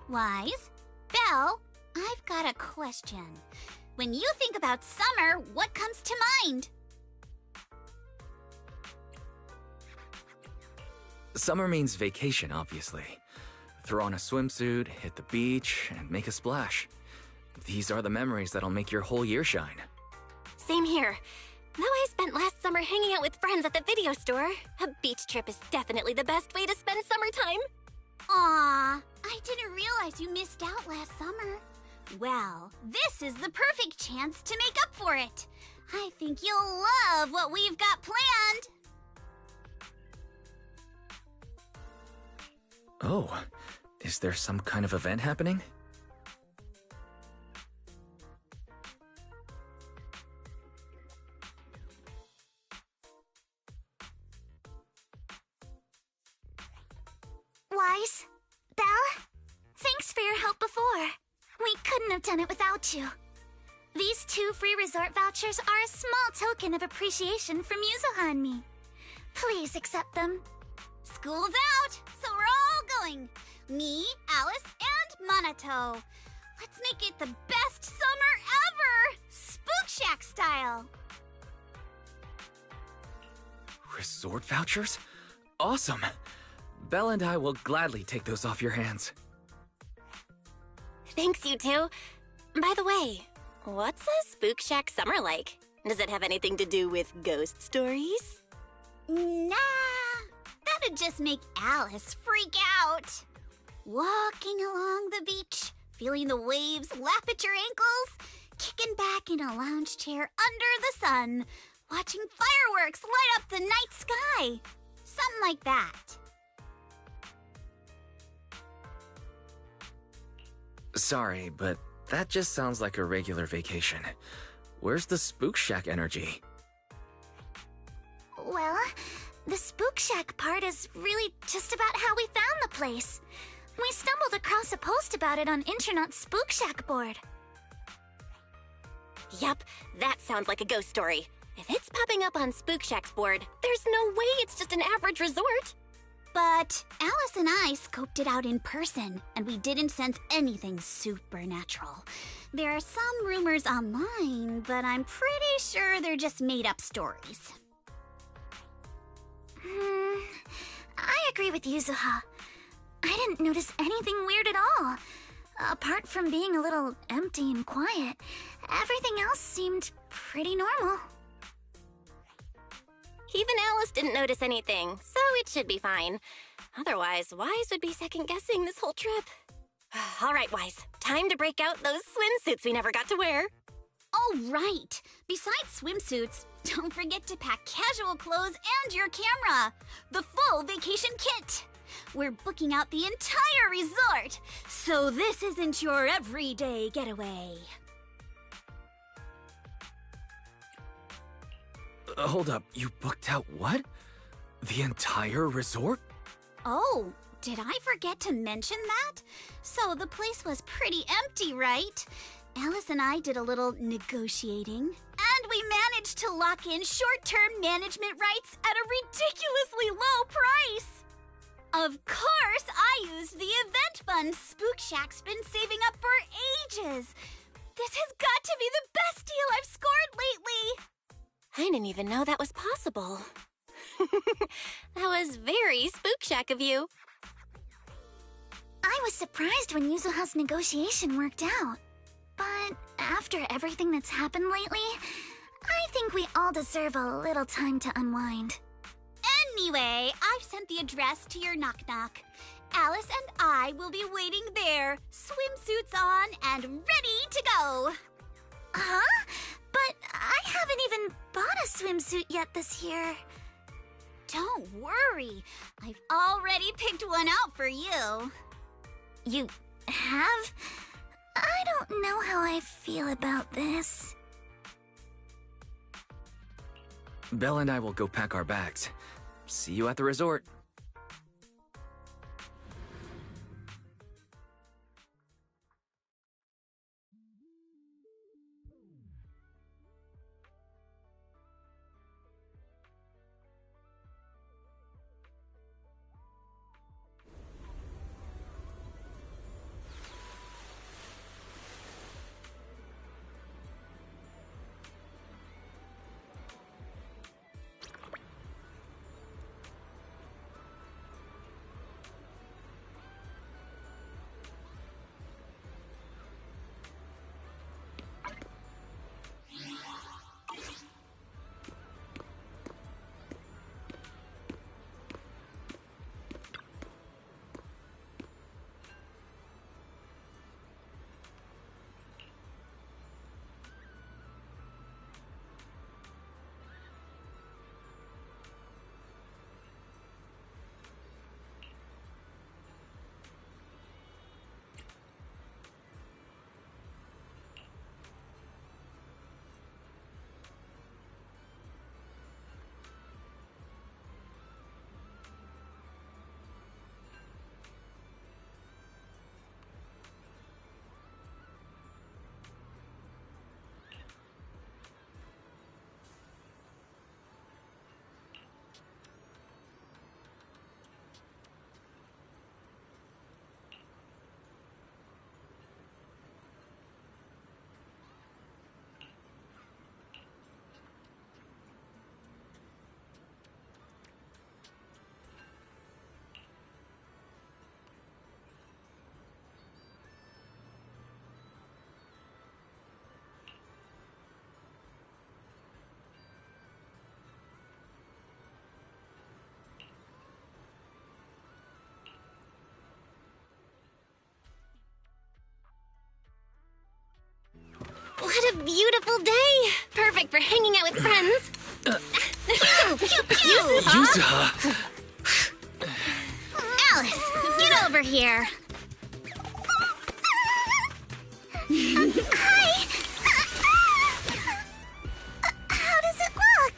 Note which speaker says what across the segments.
Speaker 1: Wise? Belle, I've got a question. When you think about summer, what comes to mind?
Speaker 2: Summer means vacation, obviously. Throw on a swimsuit, hit the beach, and make a splash. These are the memories that'll make your whole year shine.
Speaker 3: Same here. Though I spent last summer hanging out with friends at the video store, a beach trip is definitely the best way to spend summertime.
Speaker 1: Aw, I didn't realize you missed out last summer. Well, this is the perfect chance to make up for it. I think you'll love what we've got planned.
Speaker 2: Oh, is there some kind of event happening?
Speaker 1: Wise, Belle, thanks for your help before. We couldn't have done it without you. These 2 free resort vouchers are a small token of appreciation from Yuzuha and me. Please accept them. School's out, so we're all going. Me, Alice, and Monato. Let's make it the best summer ever! Spook Shack style!
Speaker 2: Resort vouchers? Awesome! Belle and I will gladly take those off your hands.
Speaker 3: Thanks, you two. By the way, what's a Spook Shack summer like? Does it have anything to do with ghost stories?
Speaker 1: Nah, that'd just make Alice freak out. Walking along the beach, feeling the waves lap at your ankles, kicking back in a lounge chair under the sun, watching fireworks light up the night sky. Something like that.
Speaker 2: Sorry, but that just sounds like a regular vacation. Where's the Spook Shack energy?
Speaker 1: Well, the Spook Shack part is really just about how we found the place. We stumbled across a post about it on Internet's Spook Shack board.
Speaker 3: Yup, that sounds like a ghost story. If it's popping up on Spook Shack's board, there's no way it's just an average resort.
Speaker 1: But Alice and I scoped it out in person, and we didn't sense anything supernatural. There are some rumors online, but I'm pretty sure they're just made-up stories. I agree with Yuzuha. I didn't notice anything weird at all. Apart from being a little empty and quiet, everything else seemed pretty normal.
Speaker 3: Even Alice didn't notice anything, so it should be fine. Otherwise, Wise would be second-guessing this whole trip. All right, Wise, time to break out those swimsuits we never got to wear.
Speaker 1: Oh, right. Besides swimsuits, don't forget to pack casual clothes and your camera. The full vacation kit. We're booking out the entire resort, so this isn't your everyday getaway.
Speaker 2: Hold up, you booked out what? The entire resort?
Speaker 1: Oh, did I forget to mention that? So the place was pretty empty, right? Alice and I did a little negotiating, and we managed to lock in short-term management rights at a ridiculously low price. Of course, I used the event fund Spook Shack's been saving up for ages. This has got to be the best deal I've scored lately.
Speaker 3: I didn't even know that was possible. That was very Spook Shack of you.
Speaker 1: I was surprised when Yuzuha's negotiation worked out. But after everything that's happened lately, I think we all deserve a little time to unwind. Anyway, I've sent the address to your knock-knock. Alice and I will be waiting there, swimsuits on and ready to go. Huh? But I haven't even bought a swimsuit yet this year. Don't worry. I've already picked one out for you. You have? I don't know how I feel about this.
Speaker 2: Belle and I will go pack our bags. See you at the resort.
Speaker 3: a beautiful day. Perfect for hanging out with friends.
Speaker 2: Yuzuha!
Speaker 1: Alice, get over here. Hi. How does it look?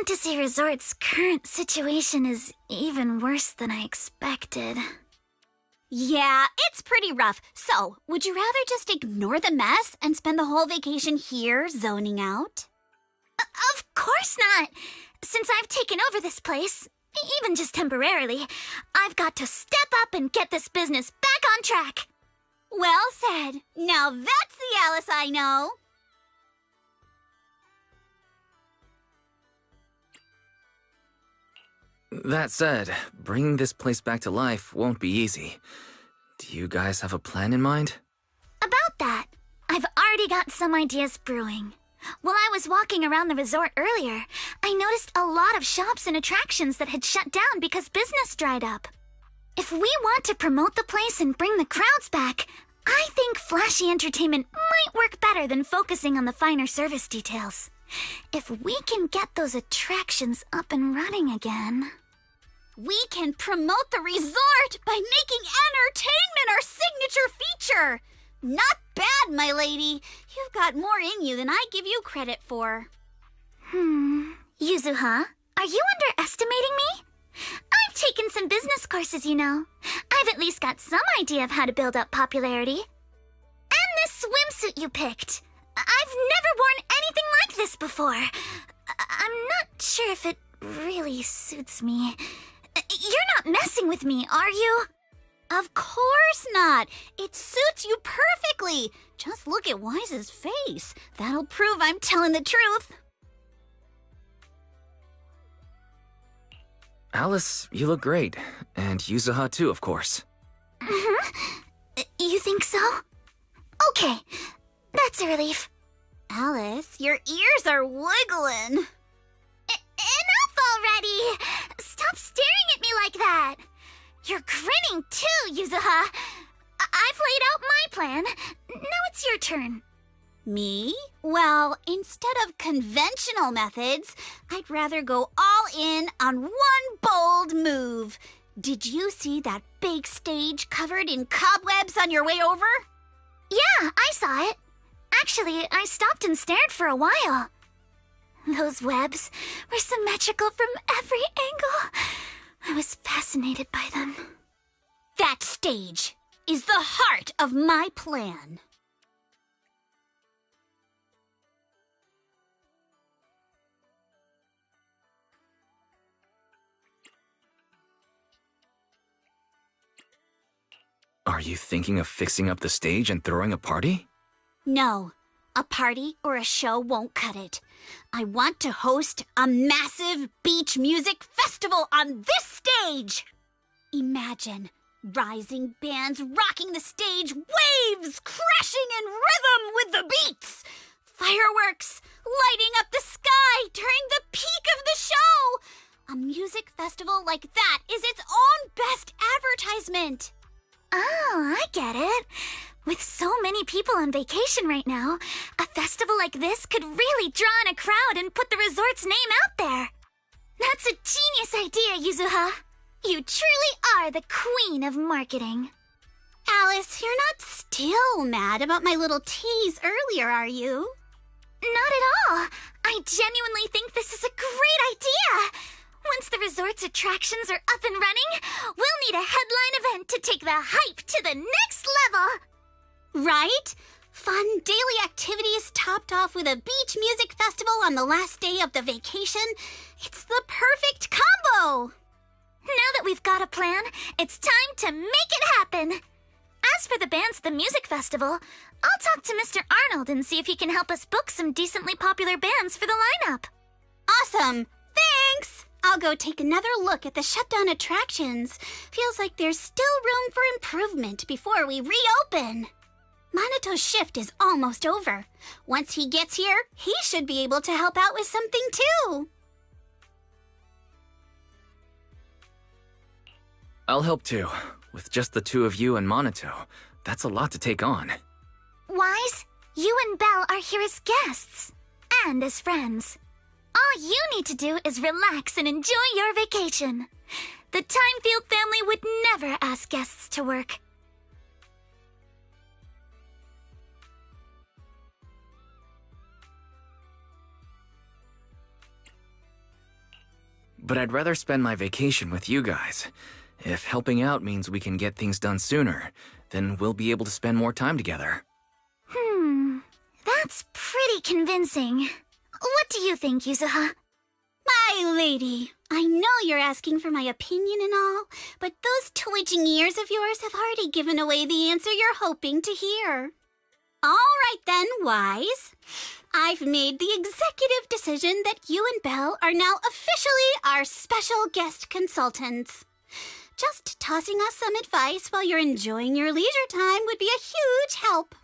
Speaker 1: Fantasy Resort's current situation is even worse than I expected.
Speaker 4: Yeah, it's pretty rough. So, would you rather just ignore the mess and spend the whole vacation here zoning out?
Speaker 1: Of course not! Since I've taken over this place, even just temporarily, I've got to step up and get this business back on track!
Speaker 4: Well said. Now that's the Alice I know.
Speaker 2: That said, bringing this place back to life won't be easy. Do you guys have a plan in mind?
Speaker 1: About that, I've already got some ideas brewing. While I was walking around the resort earlier, I noticed a lot of shops and attractions that had shut down because business dried up. If we want to promote the place and bring the crowds back, I think flashy entertainment might work better than focusing on the finer service details. If we can get those attractions up and running again...
Speaker 4: We can promote the resort by making entertainment our signature feature. Not bad, my lady. You've got more in you than I give you credit for.
Speaker 1: Yuzuha, are you underestimating me? I've taken some business courses, you know. I've at least got some idea of how to build up popularity. And this swimsuit you picked. I've never worn anything like this before. I'm not sure if it really suits me. You're not messing with me, are you?
Speaker 4: Of course not. It suits you perfectly. Just look at Wise's face. That'll prove I'm telling the truth.
Speaker 2: Alice, you look great. And Yuzuha too, of course.
Speaker 1: You think so? Okay, that's a relief.
Speaker 4: Alice, your ears are wiggling.
Speaker 1: Enough already! Stop staring at me like that! You're grinning too, Yuzuha! I've laid out my plan. Now it's your turn.
Speaker 4: Me? Well, instead of conventional methods, I'd rather go all in on one bold move. Did you see that big stage covered in cobwebs on your way over?
Speaker 1: Yeah, I saw it. Actually, I stopped and stared for a while. Those webs were symmetrical from every angle. I was fascinated by them.
Speaker 4: That stage is the heart of my plan.
Speaker 2: Are you thinking of fixing up the stage and throwing a party?
Speaker 4: No, a party or a show won't cut it. I want to host a massive beach music festival on this stage. Imagine rising bands rocking the stage, waves crashing in rhythm with the beats, fireworks lighting up the sky during the peak of the show. A music festival like that is its own best advertisement.
Speaker 1: Oh, I get it. With so many people on vacation right now, a festival like this could really draw in a crowd and put the resort's name out there. That's a genius idea, Yuzuha. You truly are the queen of marketing.
Speaker 4: Alice, you're not still mad about my little tease earlier, are you?
Speaker 1: Not at all. I genuinely think this is a great idea. Once the resort's attractions are up and running, we'll need a headline event to take the hype to the next level.
Speaker 4: Right? Fun daily activities topped off with a beach music festival on the last day of the vacation. It's the perfect combo.
Speaker 1: Now that we've got a plan, it's time to make it happen. As for the bands at the music festival, I'll talk to Mr. Arnold and see if he can help us book some decently popular bands for the lineup.
Speaker 4: Awesome. Thanks. I'll go take another look at the shutdown attractions. Feels like there's still room for improvement before we reopen. Maneto's shift is almost over. Once he gets here, he should be able to help out with something too.
Speaker 2: I'll help too. With just the two of you and Monato, that's a lot to take on.
Speaker 1: Wise, you and Belle are here as guests. And as friends. All you need to do is relax and enjoy your vacation. The Timefield family would never ask guests to work.
Speaker 2: but I'd rather spend my vacation with you guys. If helping out means we can get things done sooner, then we'll be able to spend more time together.
Speaker 1: That's pretty convincing. What do you think, Yuzuha?
Speaker 4: My lady, I know you're asking for my opinion and all, but those twitching ears of yours have already given away the answer you're hoping to hear. All right then, Wise. I've made the executive decision that you and Belle are now officially our special guest consultants. Just tossing us some advice while you're enjoying your leisure time would be a huge help.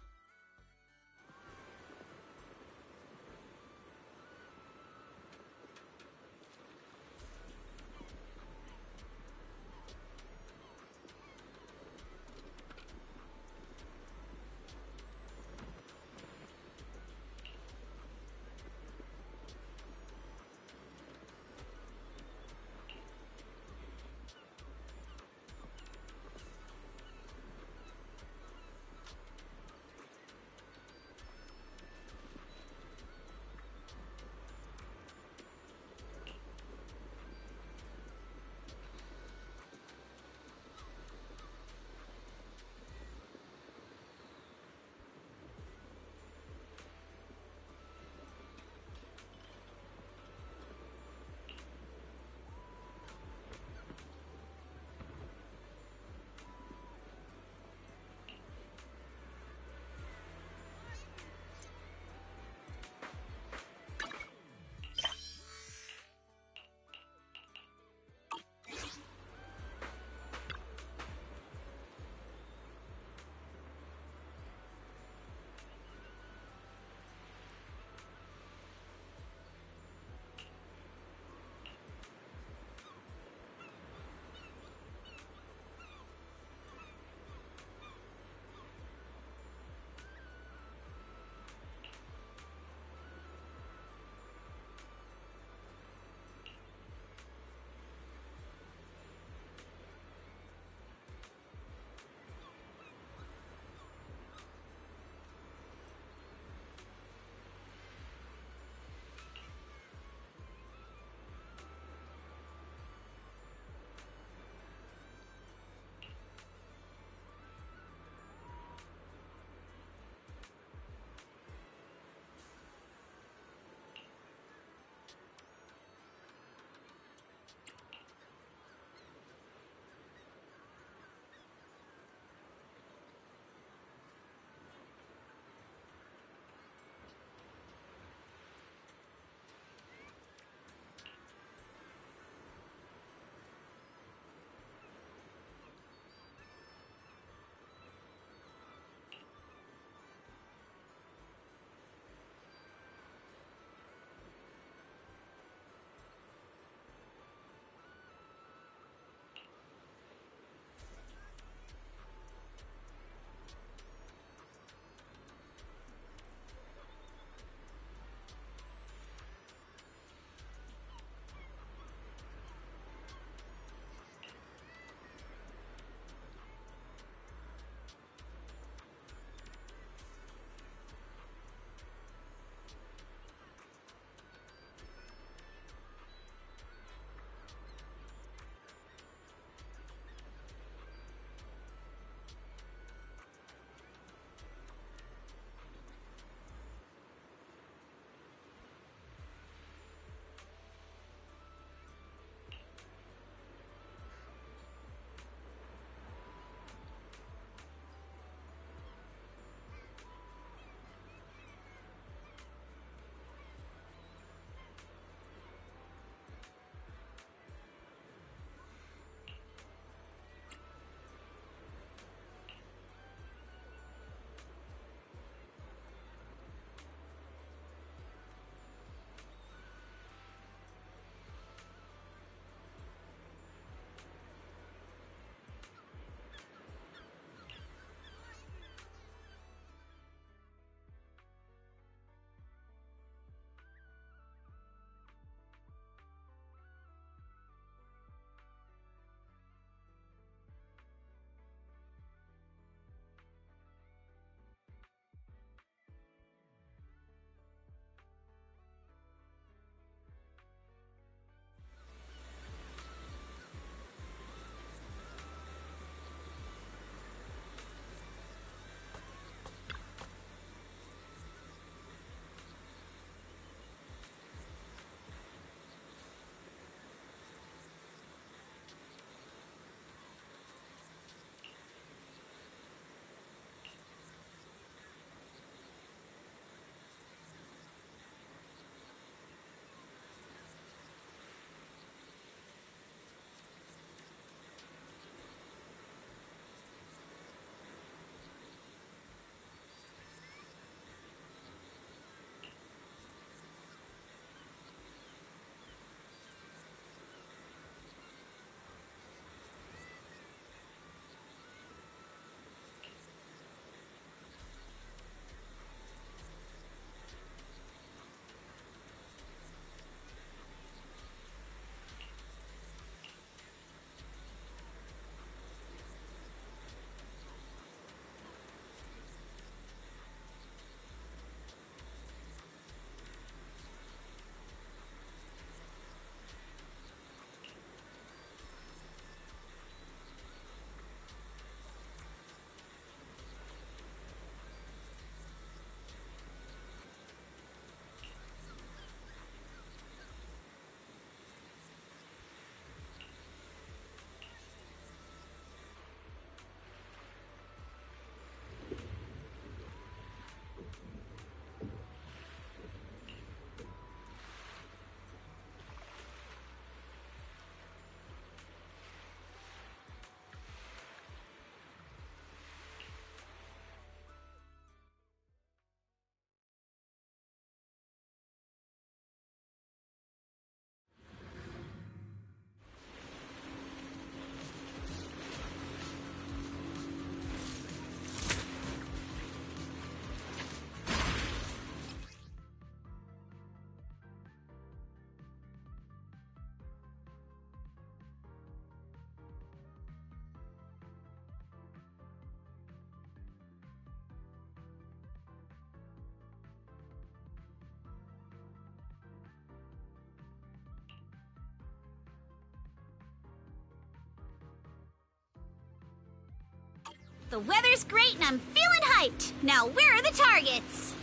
Speaker 4: The weather's great and I'm feeling hyped. Now, where are the targets?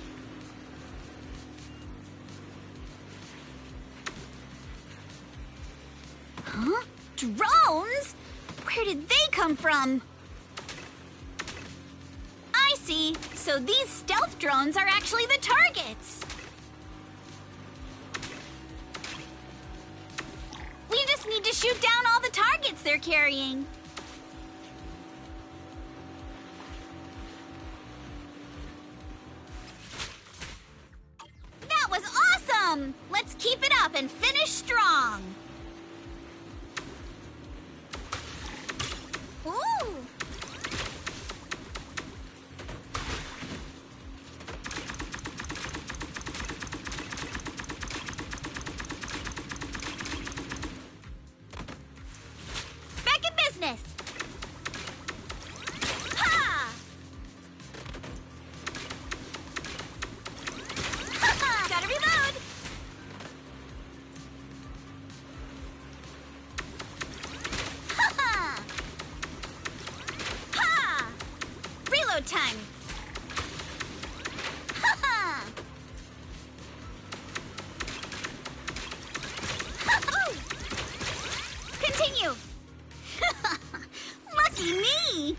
Speaker 4: Huh? Drones? Where did they come from? I see. So these stealth drones are actually the targets. We just need to shoot down all the targets they're carrying. That was awesome! Let's keep it up and finish strong. Ooh! Back in business! Ha! Ha! Gotta reload! Ha! Ha! Reload time! Ha! Oh! Continue! Lucky me!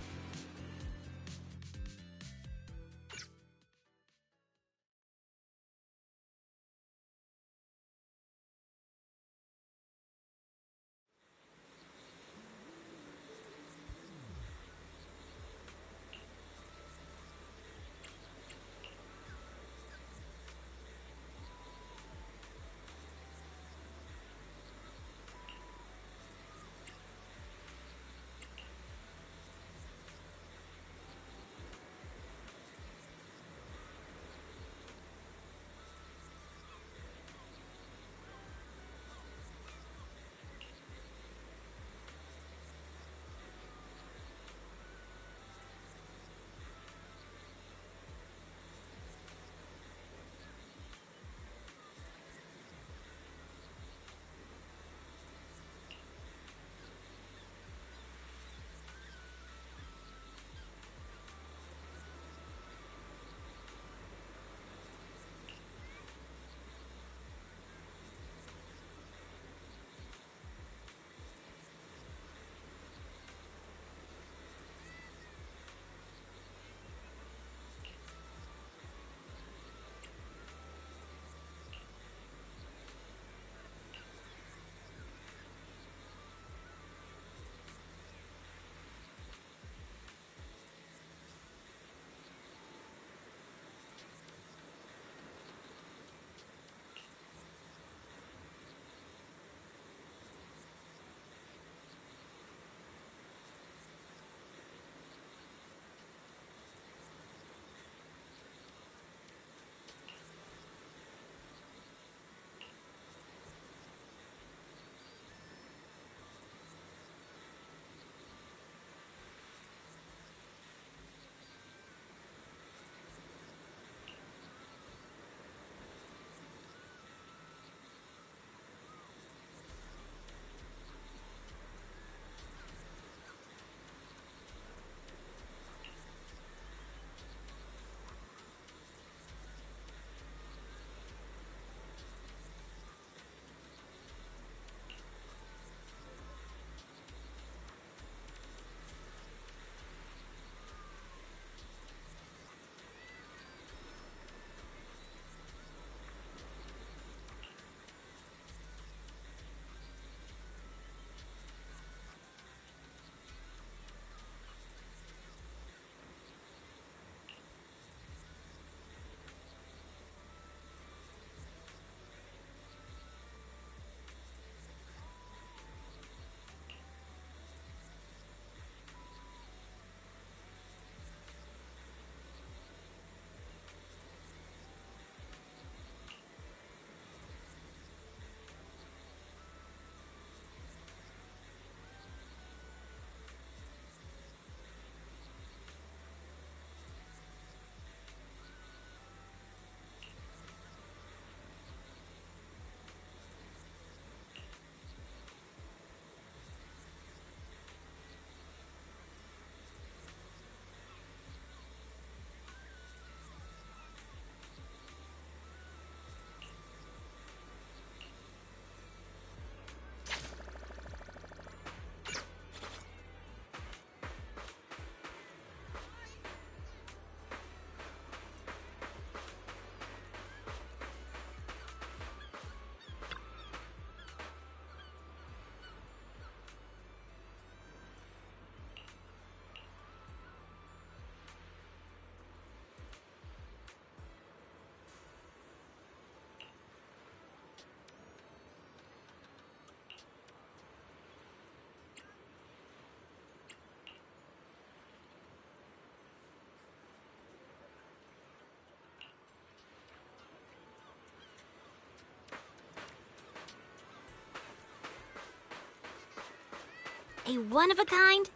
Speaker 3: A one-of-a-kind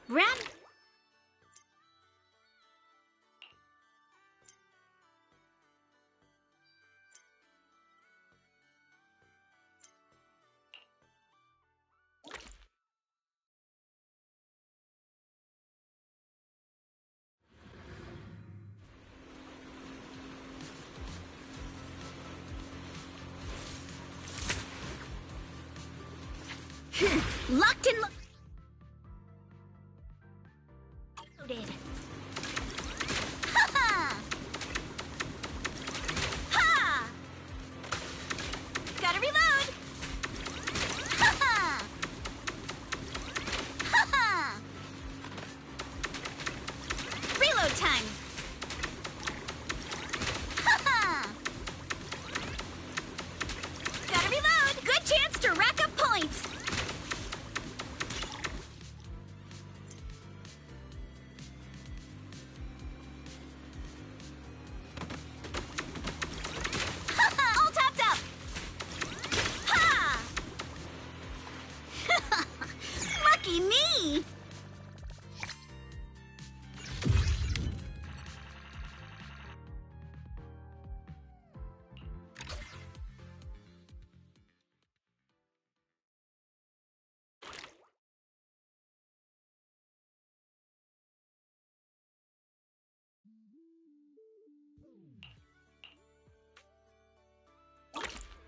Speaker 4: Locked and loaded. Ha ha! Ha! Gotta reload. Ha ha! Ha ha! Reload time. Ha ha! Gotta reload. Good chance to rack up points. All tapped up! Ha! Lucky me!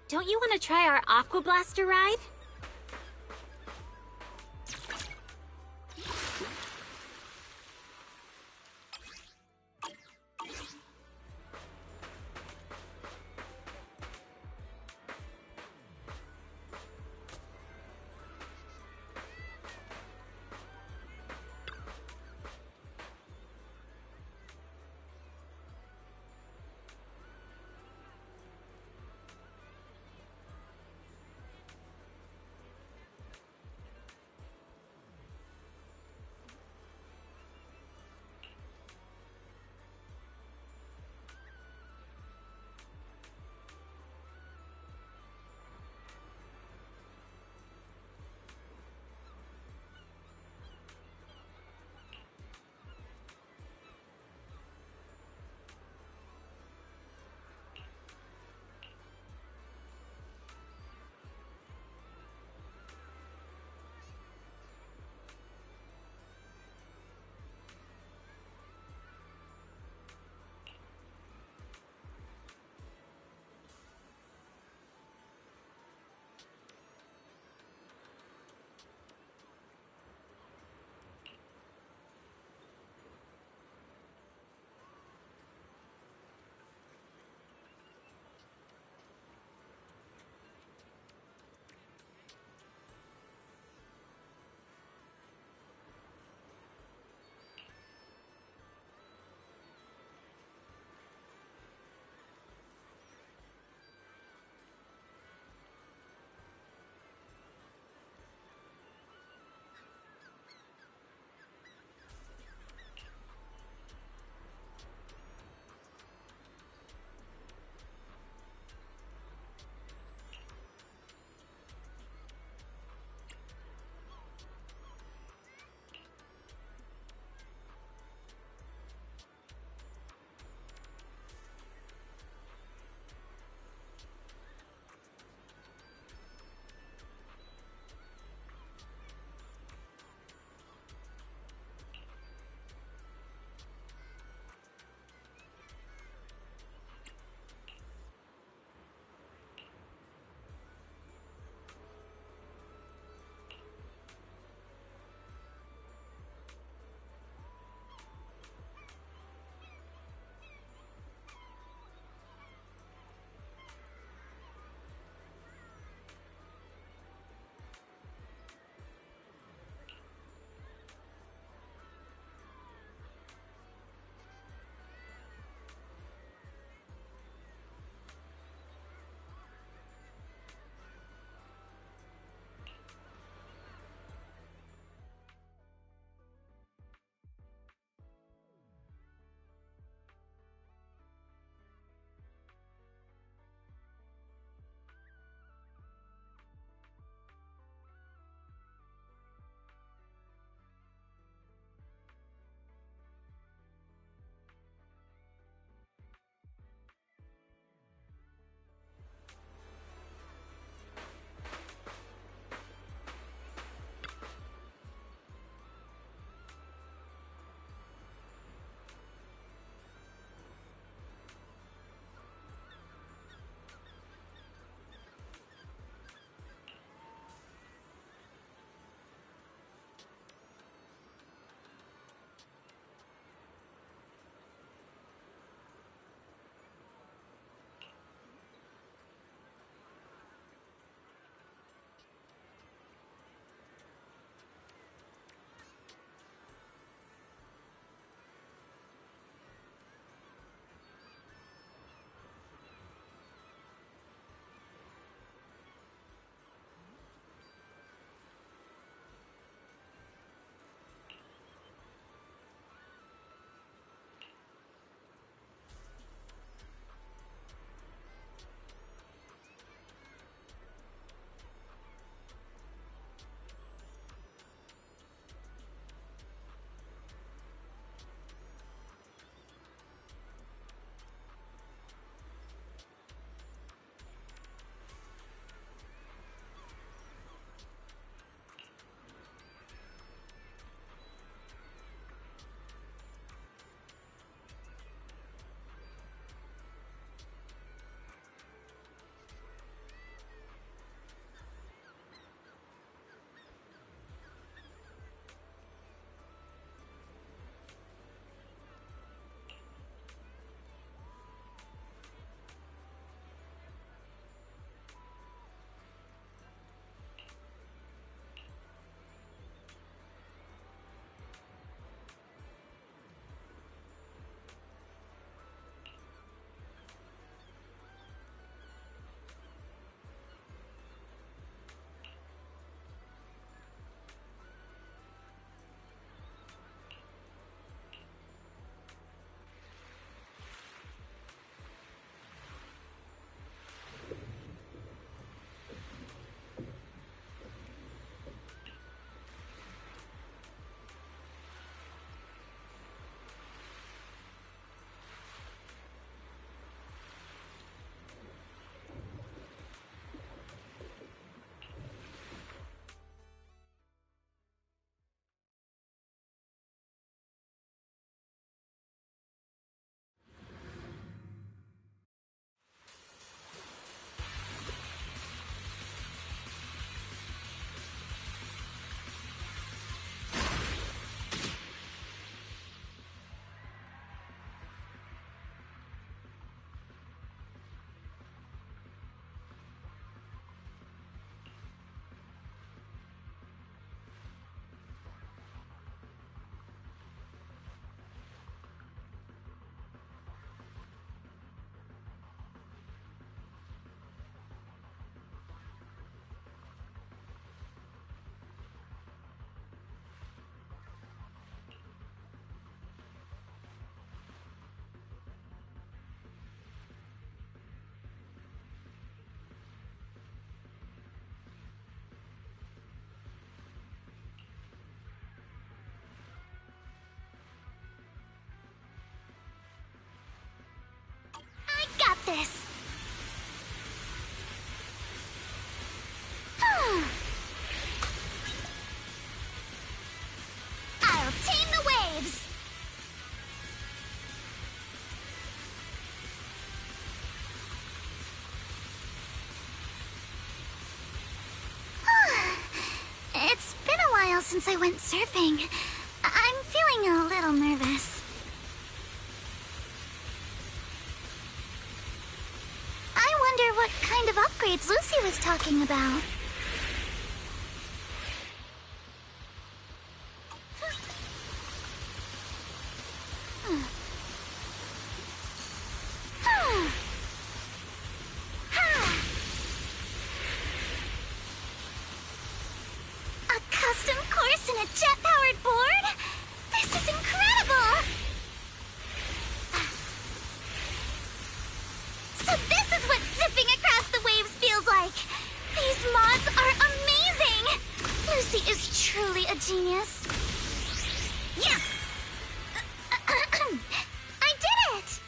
Speaker 3: Don't you want to try our Aqua Blaster ride?
Speaker 1: this. I'll tame the waves! It's been a while since I went surfing. I'm feeling a little nervous. I wonder what kind of upgrades Lucy was talking about. A custom course and a jet-powered board? This is incredible! So this is what zipping across the waves feels like! These mods are amazing! Lucy is truly a genius. Yes! I did it!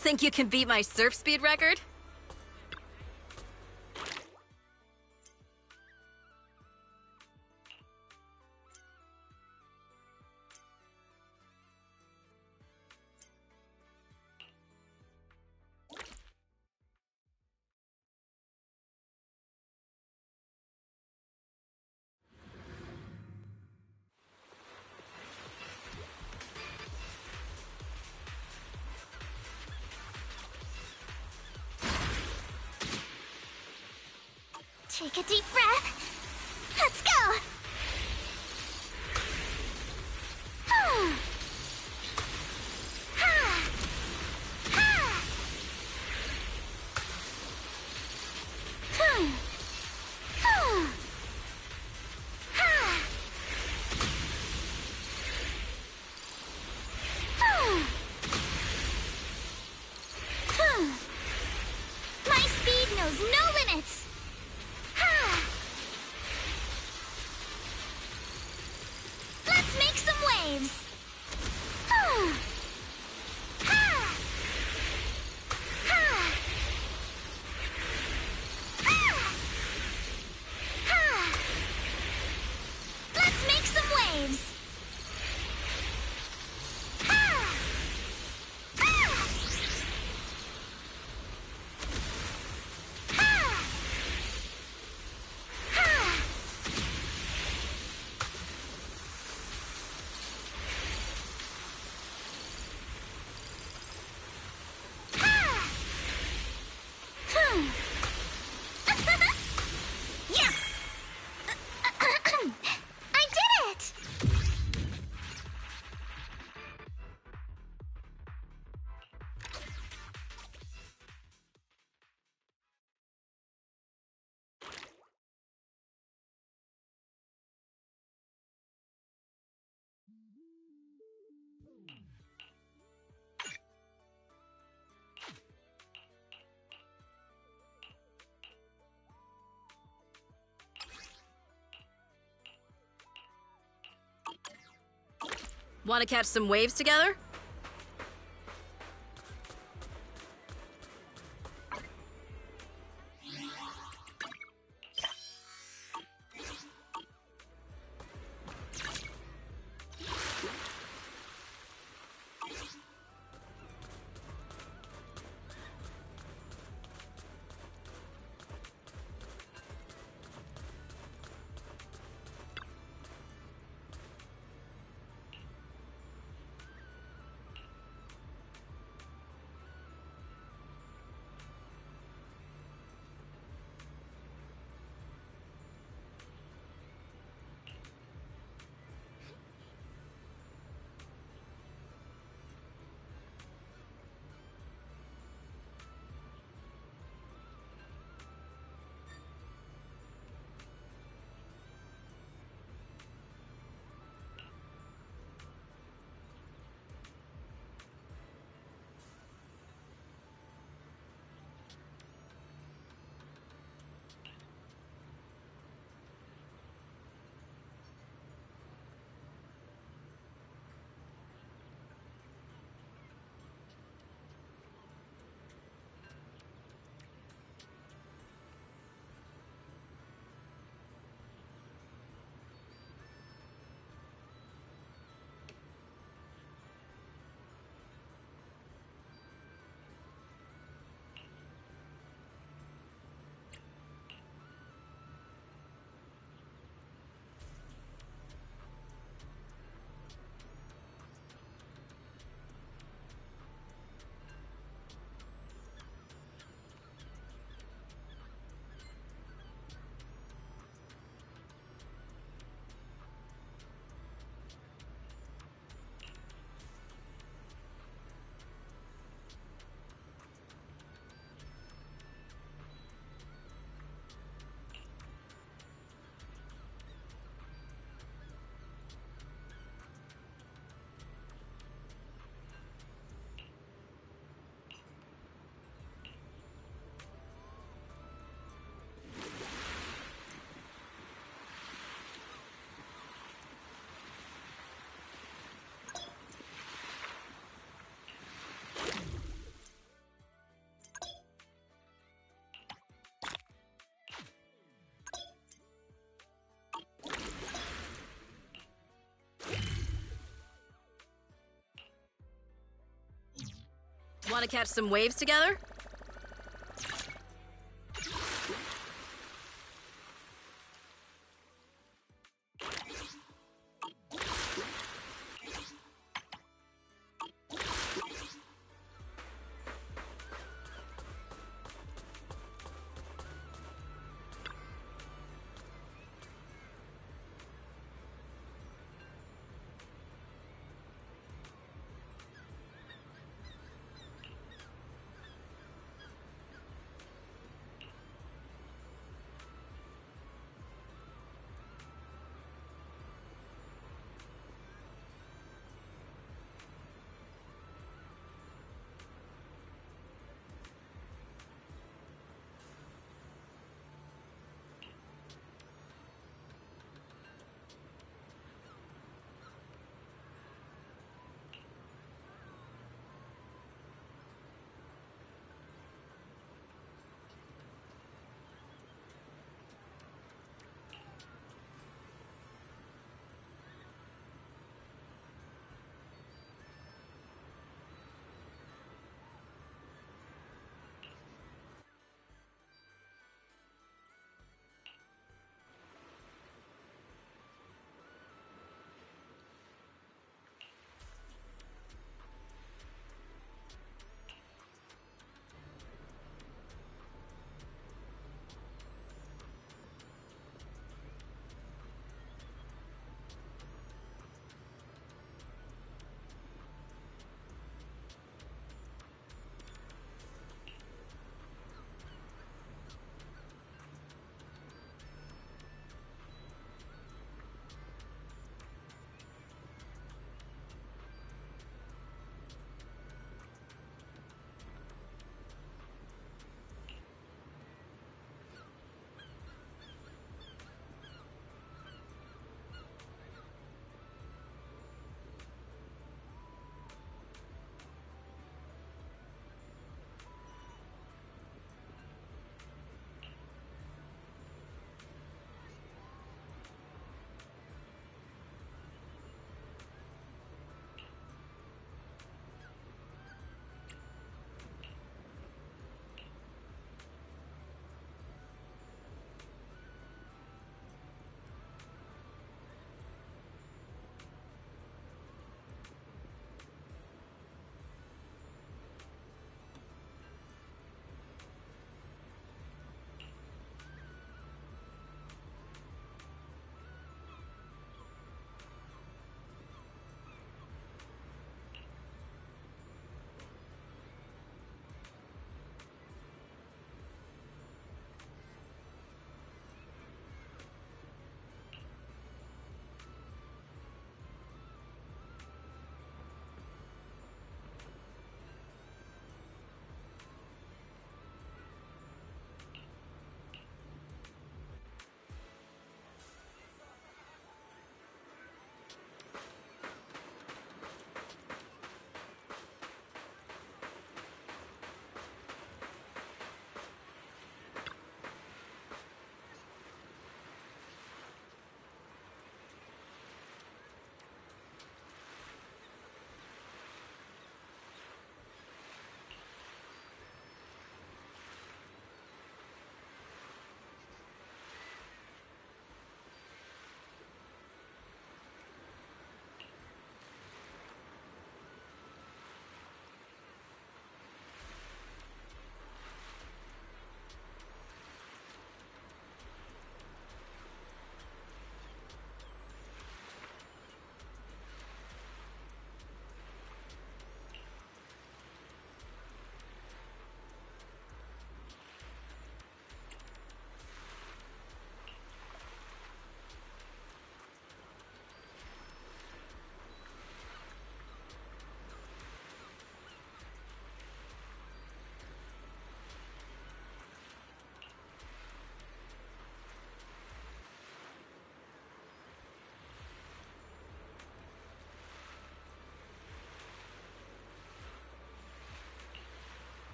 Speaker 5: Think you can beat my surf speed record?
Speaker 1: Take a deep breath. Let's go! Ha! Ha! Ha! Ha! My speed knows no limits! Ha! Let's make some waves! Ha! Ha! Ha! Ha! Ha! Let's make some waves! Ha! Ha! Ha! Ha! Ha! Yes! I did it!
Speaker 5: Want to catch some waves together? Want to catch some waves together?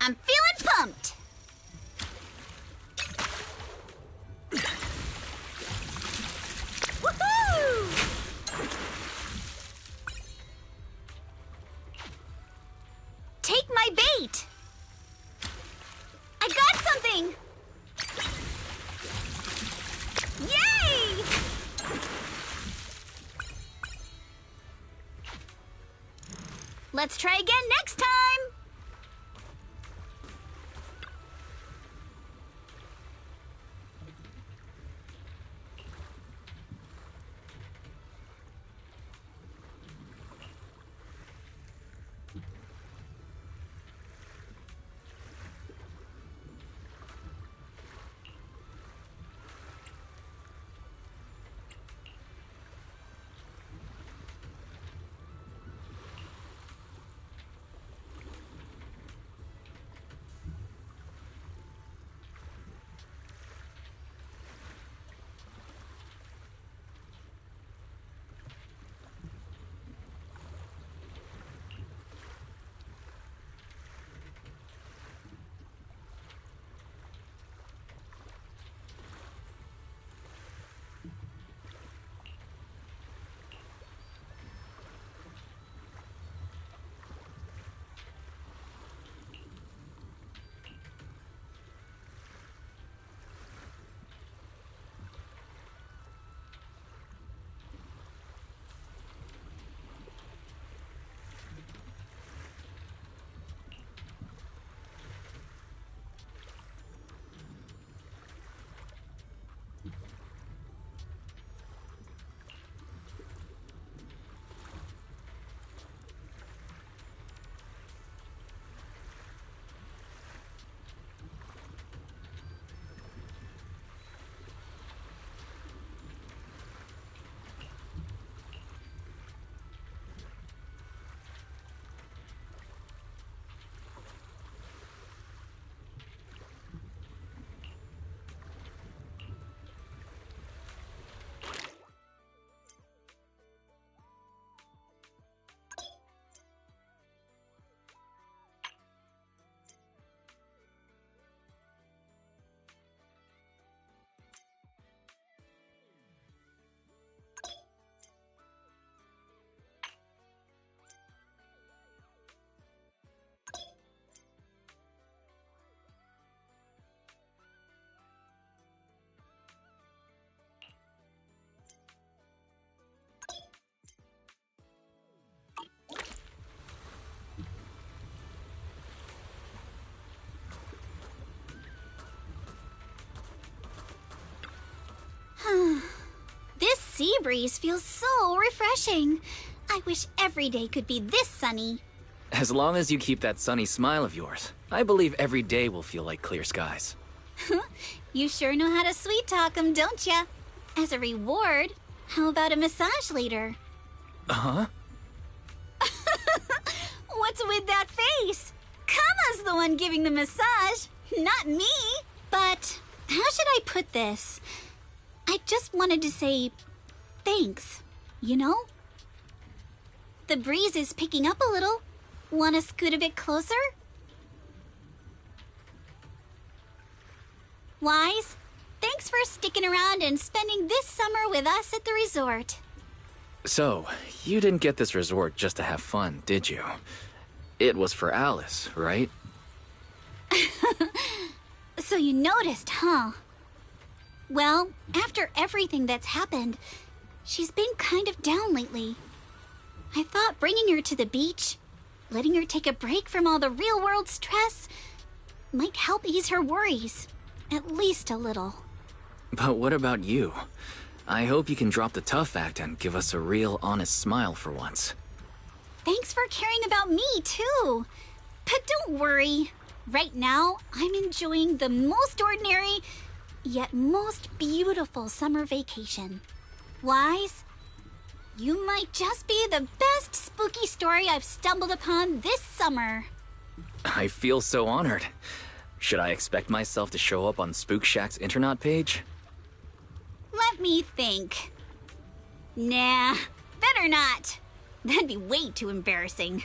Speaker 4: I'm feeling pumped! Woohoo! Take my bait! I got something! Yay! Let's try again next time! This sea breeze feels so refreshing. I wish every day could be this sunny.
Speaker 2: As long as you keep that sunny smile of yours, I believe every day will feel like clear skies.
Speaker 4: You sure know how to sweet talk 'em, don't ya? As a reward, how about a massage later?
Speaker 2: Huh?
Speaker 4: What's with that face? Kama's the one giving the massage, not me. But how should I put this? I just wanted to say thanks, you know? The breeze is picking up a little. Want to scoot a bit closer? Wise, thanks for sticking around and spending this summer with us at the resort.
Speaker 2: So, you didn't get this resort just to have fun, did you? It was for Alice, right?
Speaker 4: So you noticed, huh? Well, after everything that's happened, she's been kind of down lately. I thought bringing her to the beach, letting her take a break from all the real-world stress, might help ease her worries, at least a little.
Speaker 2: But what about you? I hope you can drop the tough act and give us a real, honest smile for once.
Speaker 4: Thanks for caring about me, too. But don't worry. Right now, I'm enjoying the most ordinary, yet most beautiful summer vacation. Wise, you might just be the best spooky story I've stumbled upon this summer.
Speaker 2: I feel so honored. Should I expect myself to show up on Spook Shack's Internet page?
Speaker 4: Let me think. Nah, better not. That'd be way too embarrassing.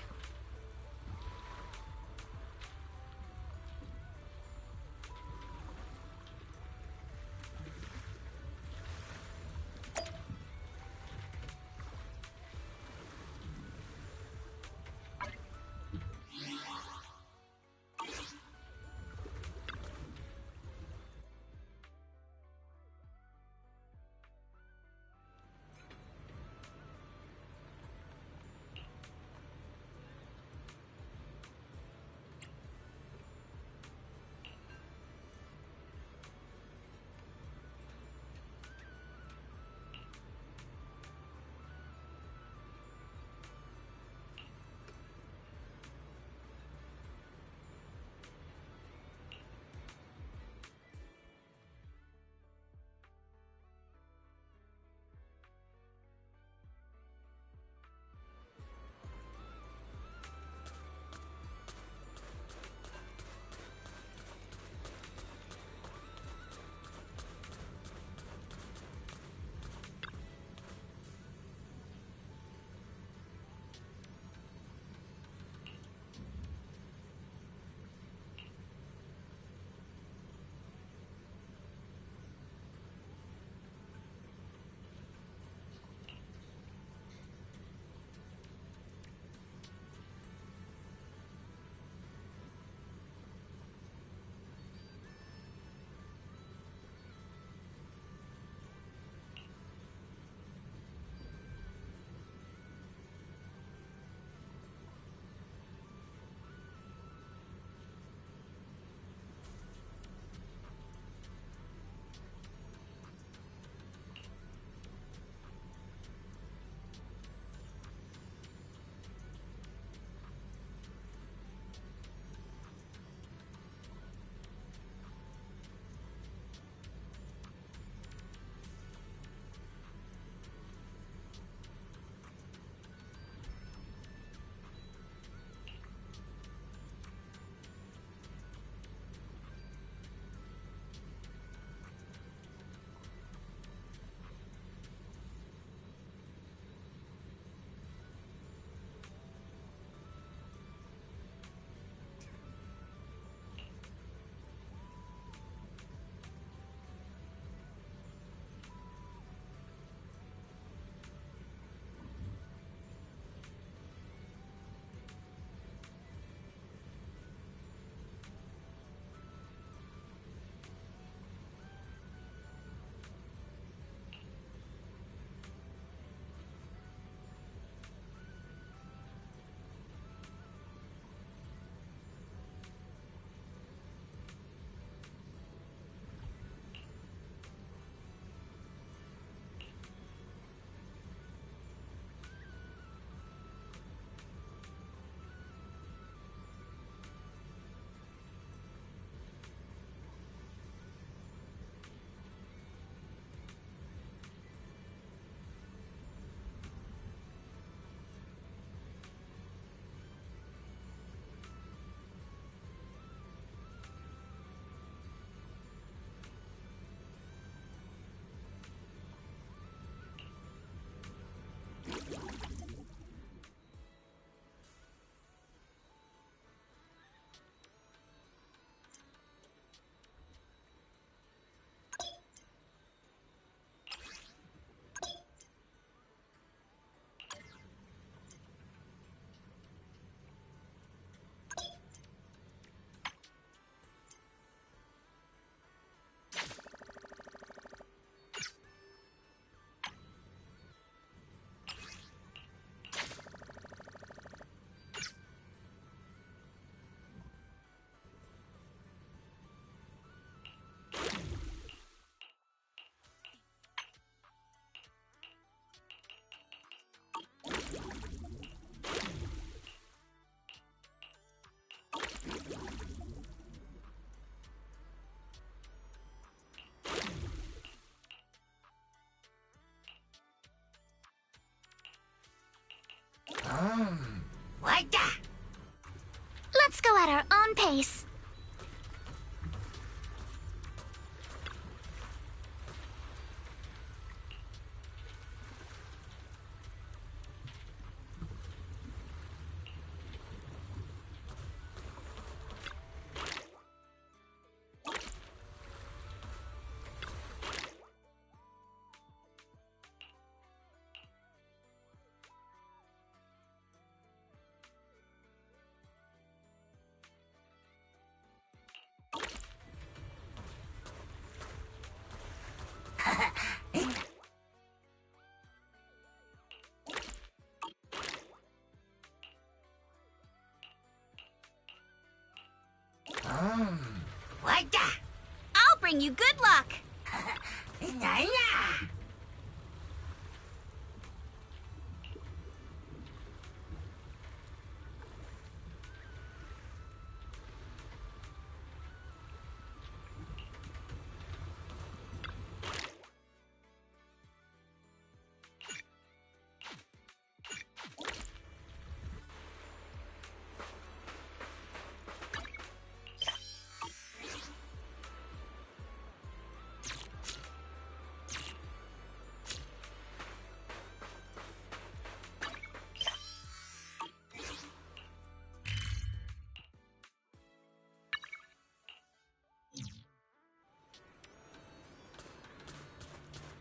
Speaker 1: face.
Speaker 4: I'll bring you good luck.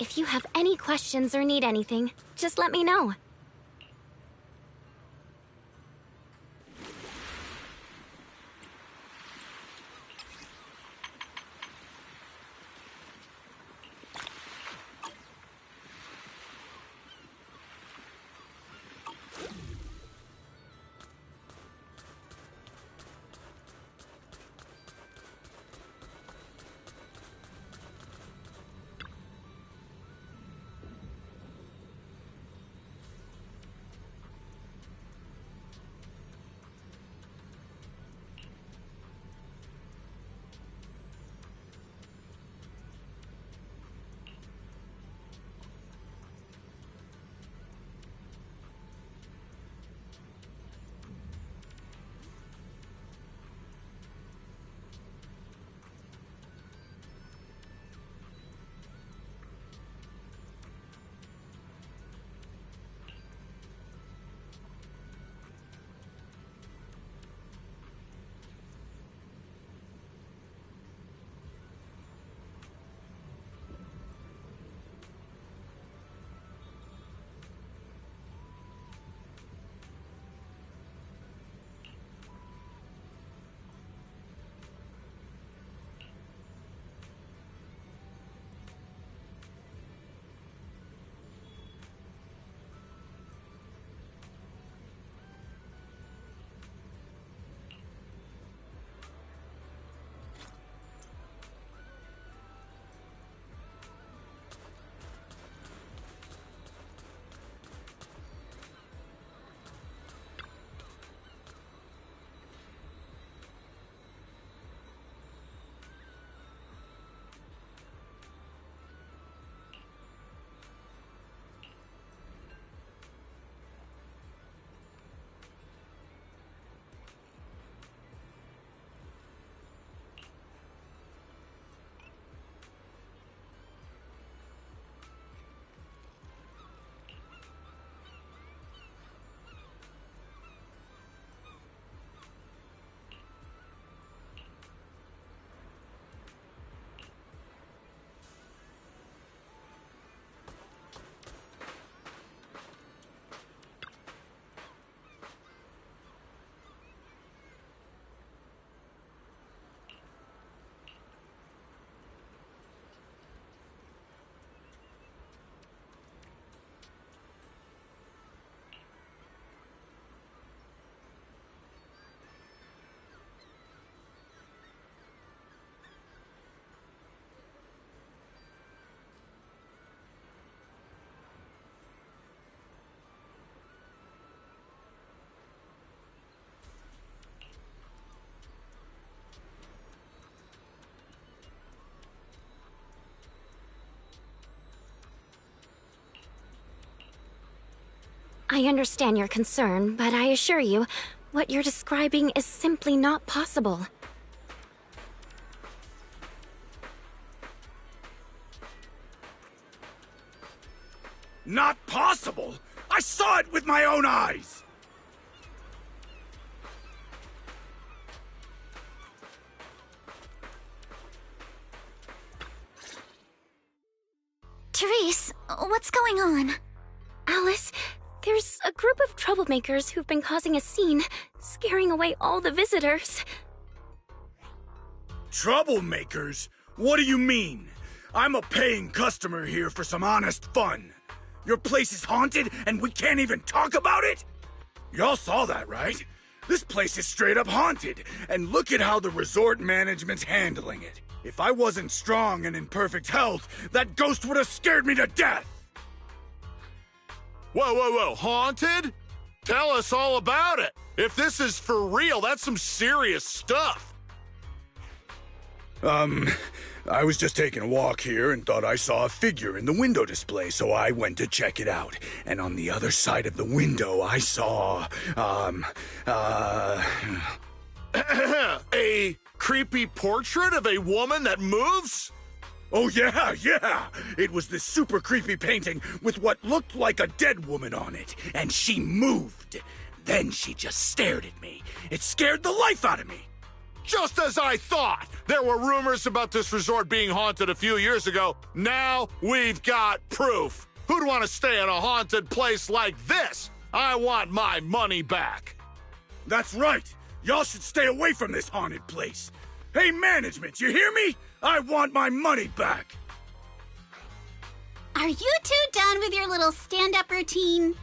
Speaker 3: If you have any questions or need anything, just let me know. I understand your concern, but I assure you, what you're describing is simply not possible.
Speaker 6: Not possible! I saw it with my own eyes!
Speaker 1: Therese, what's going on?
Speaker 7: Alice, there's a group of troublemakers who've been causing a scene, scaring away all the visitors.
Speaker 6: Troublemakers? What do you mean? I'm a paying customer here for some honest fun. Your place is haunted and we can't even talk about it? Y'all saw that, right? This place is straight up haunted, and look at how the resort management's handling it. If I wasn't strong and in perfect health, that ghost would have scared me to death!
Speaker 8: Whoa, haunted? Tell us all about it. If this is for real, that's some serious stuff.
Speaker 6: I was just taking a walk here and thought I saw a figure in the window display, so I went to check it out. And on the other side of the window, I saw,
Speaker 8: a creepy portrait of a woman that moves?
Speaker 6: Oh yeah! It was this super creepy painting with what looked like a dead woman on it, and she moved. Then she just stared at me. It scared the life out of me.
Speaker 8: Just as I thought! There were rumors about this resort being haunted a few years ago. Now we've got proof. Who'd want to stay in a haunted place like this? I want my money back.
Speaker 6: That's right. Y'all should stay away from this haunted place. Hey, management, you hear me? I want my money back.
Speaker 4: Are you two done with your little stand-up routine?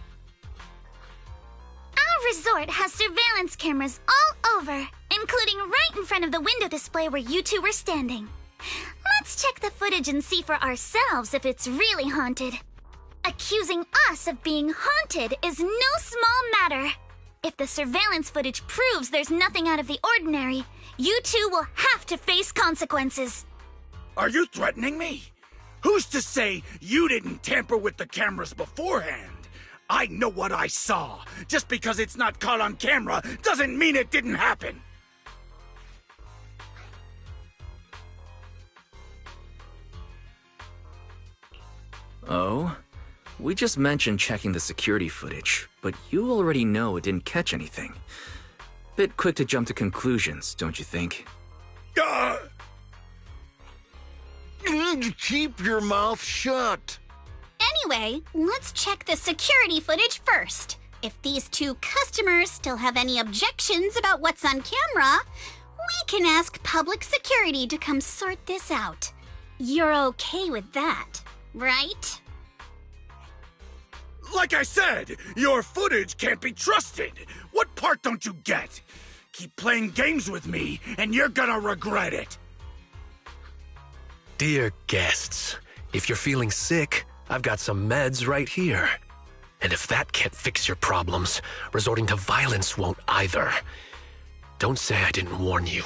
Speaker 1: Our resort has surveillance cameras all over, including right in front of the window display where you two were standing. Let's check the footage and see for ourselves if it's really haunted. Accusing us of being haunted is no small matter. If the surveillance footage proves there's nothing out of the ordinary, you two will have to face consequences.
Speaker 6: Are you threatening me? Who's to say you didn't tamper with the cameras beforehand? I know what I saw. Just because it's not caught on camera doesn't mean it didn't happen.
Speaker 2: Oh? We just mentioned checking the security footage, but you already know it didn't catch anything. Bit quick to jump to conclusions, don't you think?
Speaker 8: Keep your mouth shut.
Speaker 4: Anyway, let's check the security footage first. If these two customers still have any objections about what's on camera, we can ask public security to come sort this out. You're okay with that, right?
Speaker 6: Like I said, your footage can't be trusted. What part don't you get? Keep playing games with me, and you're gonna regret it.
Speaker 9: Dear guests, if you're feeling sick, I've got some meds right here. And if that can't fix your problems, resorting to violence won't either. Don't say I didn't warn you.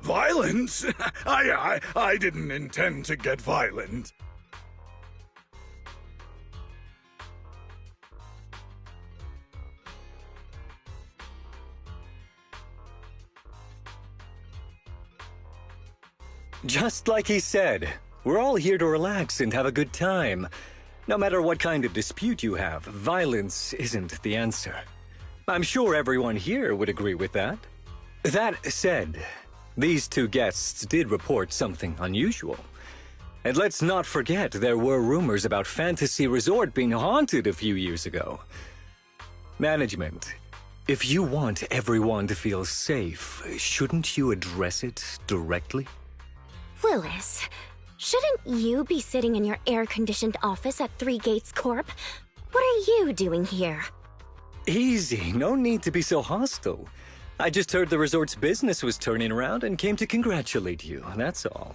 Speaker 6: Violence? I didn't intend to get violent.
Speaker 10: Just like he said, we're all here to relax and have a good time. No matter what kind of dispute you have, violence isn't the answer. I'm sure everyone here would agree with that. That said, these two guests did report something unusual. And let's not forget there were rumors about Fantasy Resort being haunted a few years ago. Management, if you want everyone to feel safe, shouldn't you address it directly?
Speaker 7: Willis, shouldn't you be sitting in your air-conditioned office at Three Gates Corp? What are you doing here?
Speaker 10: Easy, no need to be so hostile. I just heard the resort's business was turning around and came to congratulate you, that's all.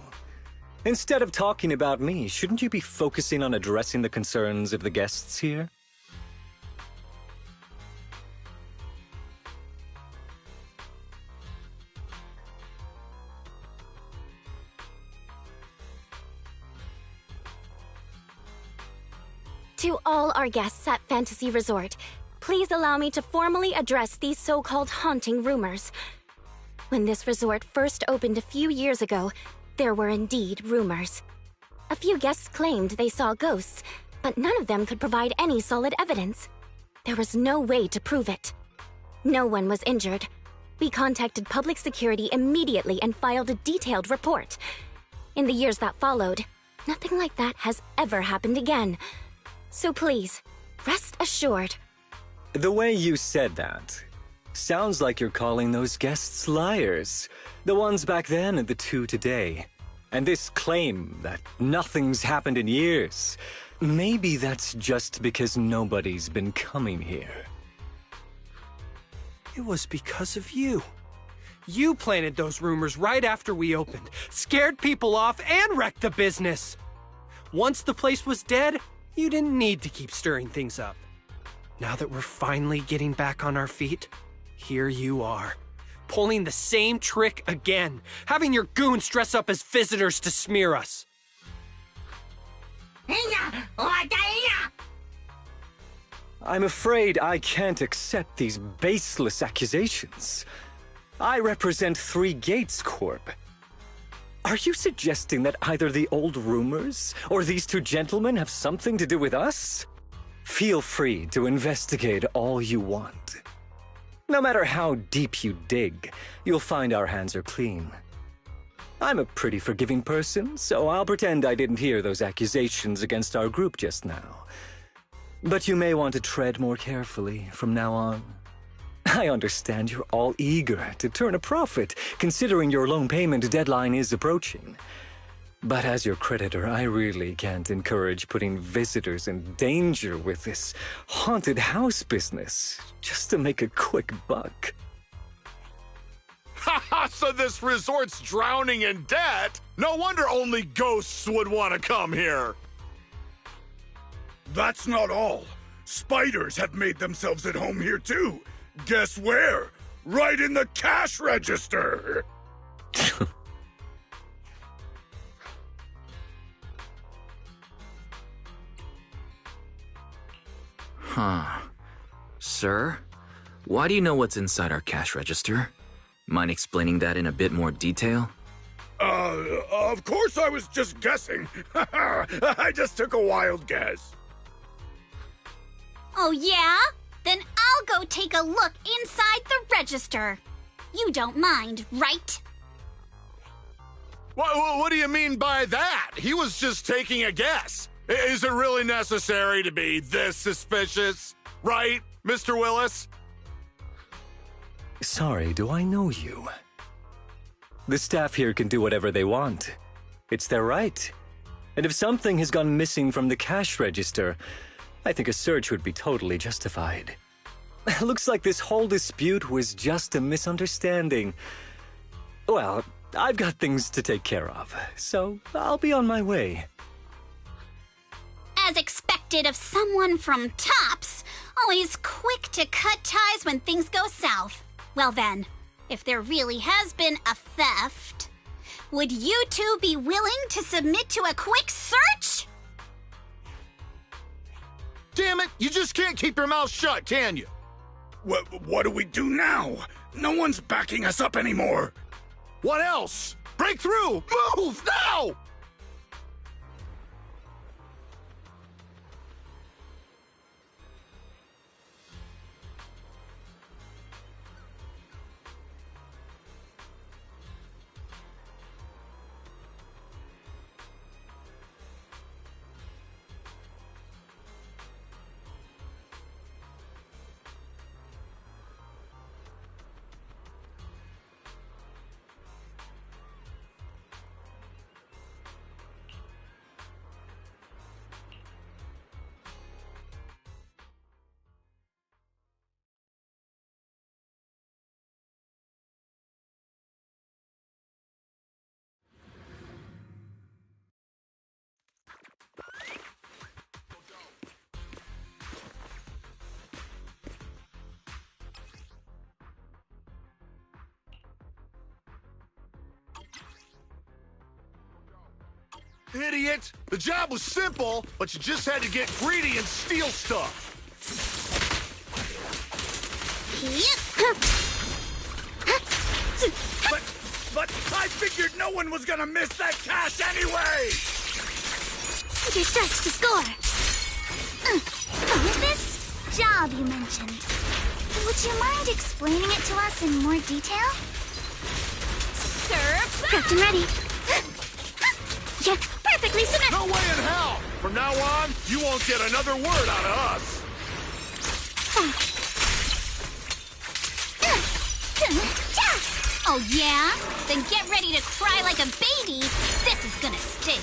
Speaker 10: Instead of talking about me, shouldn't you be focusing on addressing the concerns of the guests here?
Speaker 7: To all our guests at Fantasy Resort, please allow me to formally address these so-called haunting rumors. When this resort first opened a few years ago, there were indeed rumors. A few guests claimed they saw ghosts, but none of them could provide any solid evidence. There was no way to prove it. No one was injured. We contacted public security immediately and filed a detailed report. In the years that followed, nothing like that has ever happened again. So please, rest assured.
Speaker 10: The way you said that sounds like you're calling those guests liars. The ones back then and the two today. And this claim that nothing's happened in years, maybe that's just because nobody's been coming here.
Speaker 11: It was because of you. You planted those rumors right after we opened, scared people off, and wrecked the business. Once the place was dead, you didn't need to keep stirring things up. Now that we're finally getting back on our feet, here you are, pulling the same trick again, having your goons dress up as visitors to smear us.
Speaker 10: I'm afraid I can't accept these baseless accusations. I represent Three Gates Corp. Are you suggesting that either the old rumors or these two gentlemen have something to do with us? Feel free to investigate all you want. No matter how deep you dig, you'll find our hands are clean. I'm a pretty forgiving person, so I'll pretend I didn't hear those accusations against our group just now. But you may want to tread more carefully from now on. I understand you're all eager to turn a profit, considering your loan payment deadline is approaching. But as your creditor, I really can't encourage putting visitors in danger with this haunted house business, just to make a quick buck.
Speaker 8: Haha, so this resort's drowning in debt? No wonder only ghosts would want to come here.
Speaker 6: That's not all. Spiders have made themselves at home here too. Guess where? Right in the cash register!
Speaker 2: Huh. Sir, why do you know what's inside our cash register? Mind explaining that in a bit more detail?
Speaker 6: Of course I was just guessing. I just took a wild guess.
Speaker 4: Oh yeah? Then I'll go take a look inside the register. You don't mind, right?
Speaker 8: What do you mean by that? He was just taking a guess. Is it really necessary to be this suspicious? Right, Mr. Willis?
Speaker 10: Sorry, do I know you? The staff here can do whatever they want. It's their right. And if something has gone missing from the cash register, I think a search would be totally justified. Looks like this whole dispute was just a misunderstanding. Well, I've got things to take care of, so I'll be on my way.
Speaker 4: As expected of someone from Tops, always quick to cut ties when things go south. Well then, if there really has been a theft, would you two be willing to submit to a quick search?
Speaker 8: Damn it, you just can't keep your mouth shut, can you?
Speaker 6: What do we do now? No one's backing us up anymore.
Speaker 8: What else? Break through! Move, now! Idiot! The job was simple, but you just had to get greedy and steal stuff.
Speaker 6: But I figured no one was gonna miss that cash anyway!
Speaker 7: He starts to score.
Speaker 1: This job you mentioned, would you mind explaining it to us in more detail?
Speaker 4: Serve! Prepped and ready. Yeah, perfectly symmetrical.
Speaker 8: No way in hell! From now on, you won't get another word out of us.
Speaker 4: Oh yeah? Then get ready to cry like a baby. This is gonna sting.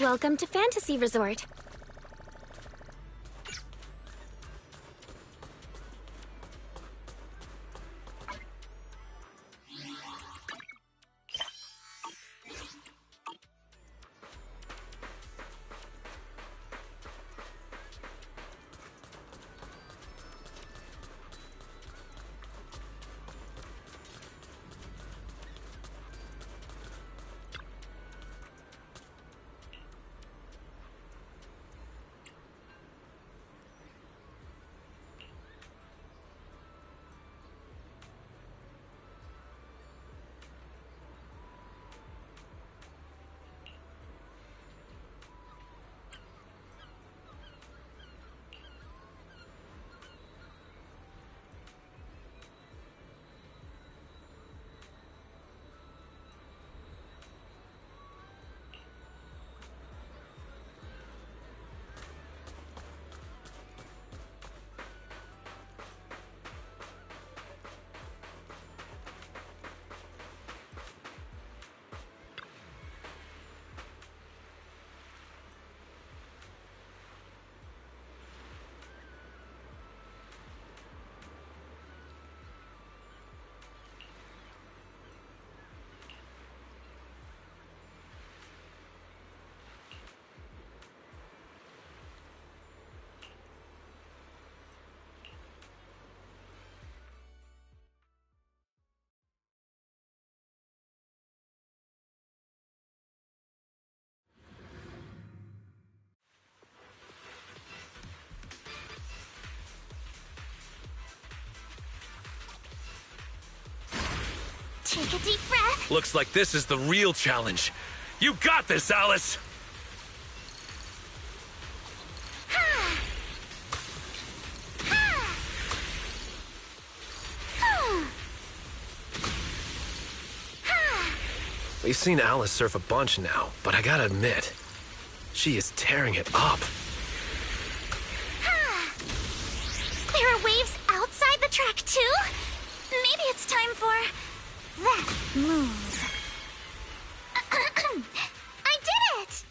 Speaker 7: Welcome to Fantasy Resort.
Speaker 1: Take a deep breath.
Speaker 9: Looks like this is the real challenge. You got this, Alice! We've seen Alice surf a bunch now, but I gotta admit, she is tearing it up.
Speaker 1: There are waves outside the track, too? Maybe it's time for that move. I did it!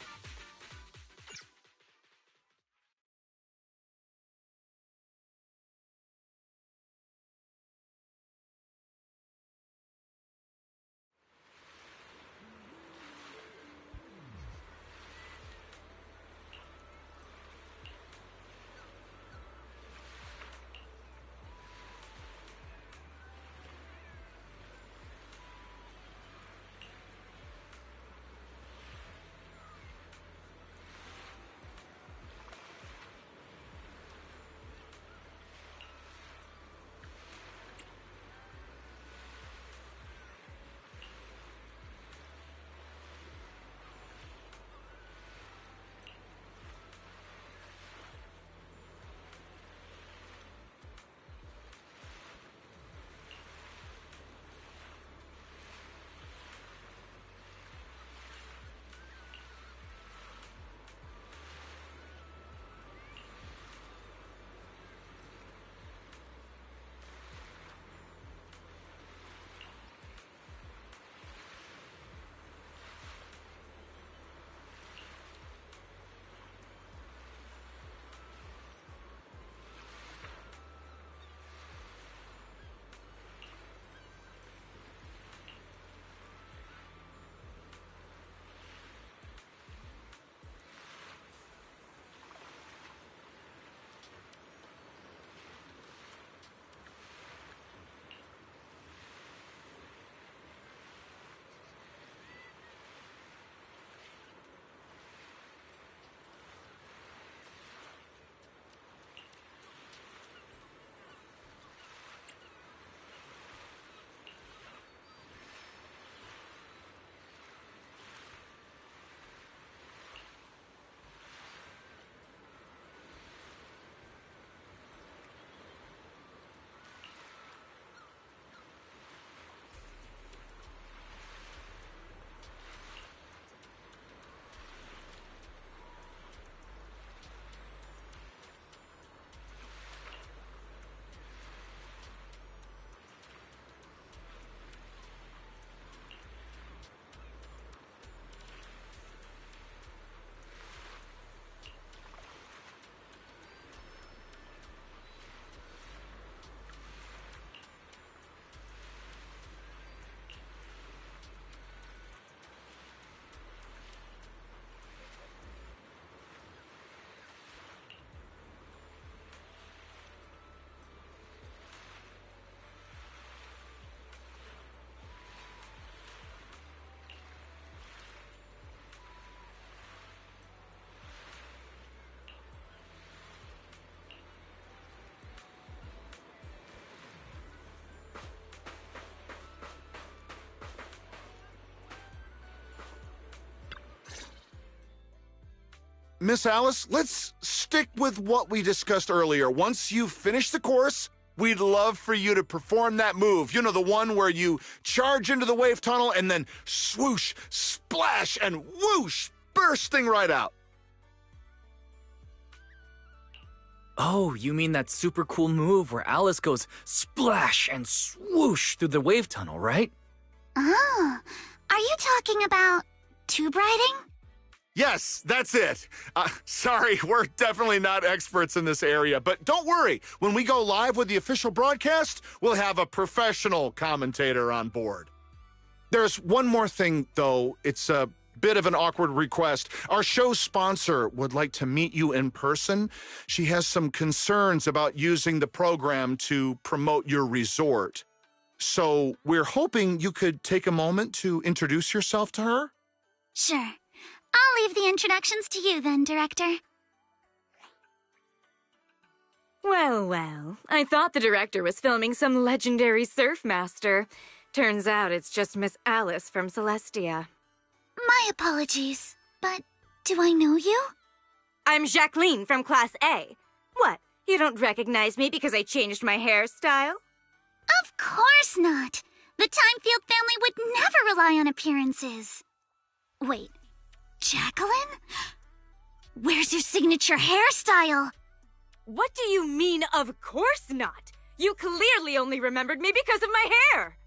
Speaker 8: Miss Alice, let's stick with what we discussed earlier. Once you finish the course, we'd love for you to perform that move. You know, the one where you charge into the wave tunnel and then swoosh, splash, and whoosh, bursting right out.
Speaker 2: Oh, you mean that super cool move where Alice goes splash and swoosh through the wave tunnel, right?
Speaker 1: Oh, are you talking about tube riding?
Speaker 8: Yes, that's it. Sorry, we're definitely not experts in this area, but don't worry. When we go live with the official broadcast, we'll have a professional commentator on board. There's one more thing, though. It's a bit of an awkward request. Our show sponsor would like to meet you in person. She has some concerns about using the program to promote your resort. So we're hoping you could take a moment to introduce yourself to her.
Speaker 1: Sure. I'll leave the introductions to you then, Director.
Speaker 12: Well, well. I thought the director was filming some legendary surf master. Turns out it's just Miss Alice from Celestia.
Speaker 1: My apologies, but do I know you?
Speaker 12: I'm Jacqueline from Class A. What, you don't recognize me because I changed my hairstyle?
Speaker 1: Of course not. The Timefield family would never rely on appearances. Wait, Jacqueline? Where's your signature hairstyle?
Speaker 12: What do you mean, of course not? You clearly only remembered me because of my hair.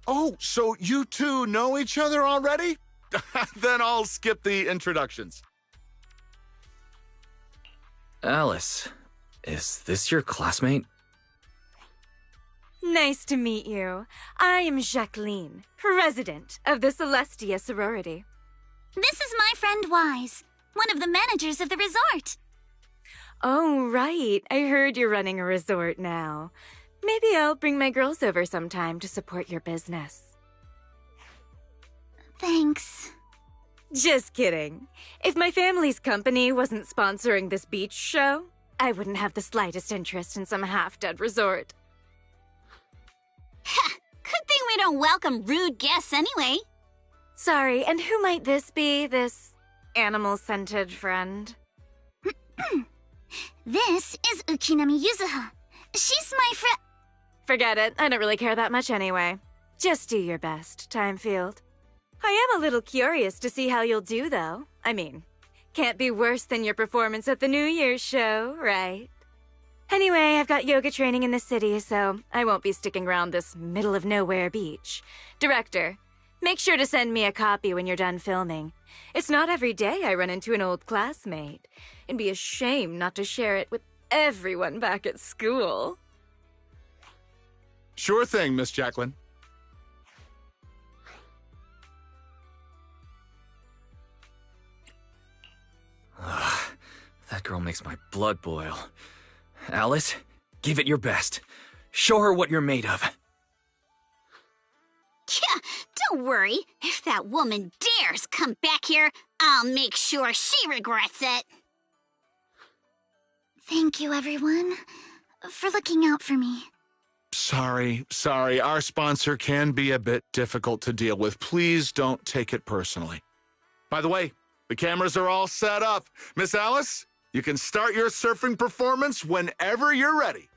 Speaker 8: Oh, so you two know each other already? Then I'll skip the introductions.
Speaker 2: Alice, is this your classmate?
Speaker 12: Nice to meet you. I am Jacqueline, president of the Celestia sorority.
Speaker 1: This is my friend Wise, one of the managers of the resort.
Speaker 12: Oh, right. I heard you're running a resort now. Maybe I'll bring my girls over sometime to support your business.
Speaker 1: Thanks.
Speaker 12: Just kidding. If my family's company wasn't sponsoring this beach show, I wouldn't have the slightest interest in some half-dead resort.
Speaker 4: Ha! Good thing we don't welcome rude guests anyway.
Speaker 12: Sorry, and who might this be, this animal-scented friend?
Speaker 1: This is Ukinami Yuzuha. She's my friend.
Speaker 12: Forget it. I don't really care that much anyway. Just do your best, Timefield. I am a little curious to see how you'll do, though. I mean, can't be worse than your performance at the New Year's show, right? Anyway, I've got yoga training in the city, so I won't be sticking around this middle-of-nowhere beach. Director, make sure to send me a copy when you're done filming. It's not every day I run into an old classmate. It'd be a shame not to share it with everyone back at school.
Speaker 8: Sure thing, Miss Jacqueline.
Speaker 2: Ugh, that girl makes my blood boil. Alice, give it your best. Show her what you're made of.
Speaker 4: Yeah, don't worry. If that woman dares come back here, I'll make sure she regrets it.
Speaker 1: Thank you, everyone, for looking out for me.
Speaker 8: Sorry. Our sponsor can be a bit difficult to deal with. Please don't take it personally. By the way, the cameras are all set up. Miss Alice, you can start your surfing performance whenever you're ready.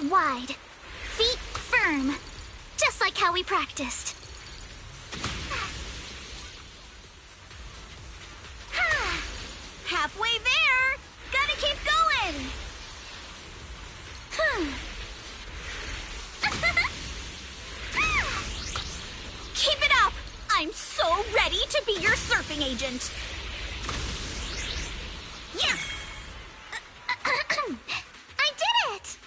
Speaker 1: Wide, feet firm, just like how we practiced.
Speaker 4: Halfway there! Gotta keep going! Keep it up! I'm so ready to be your surfing agent!
Speaker 1: Yes! I did it!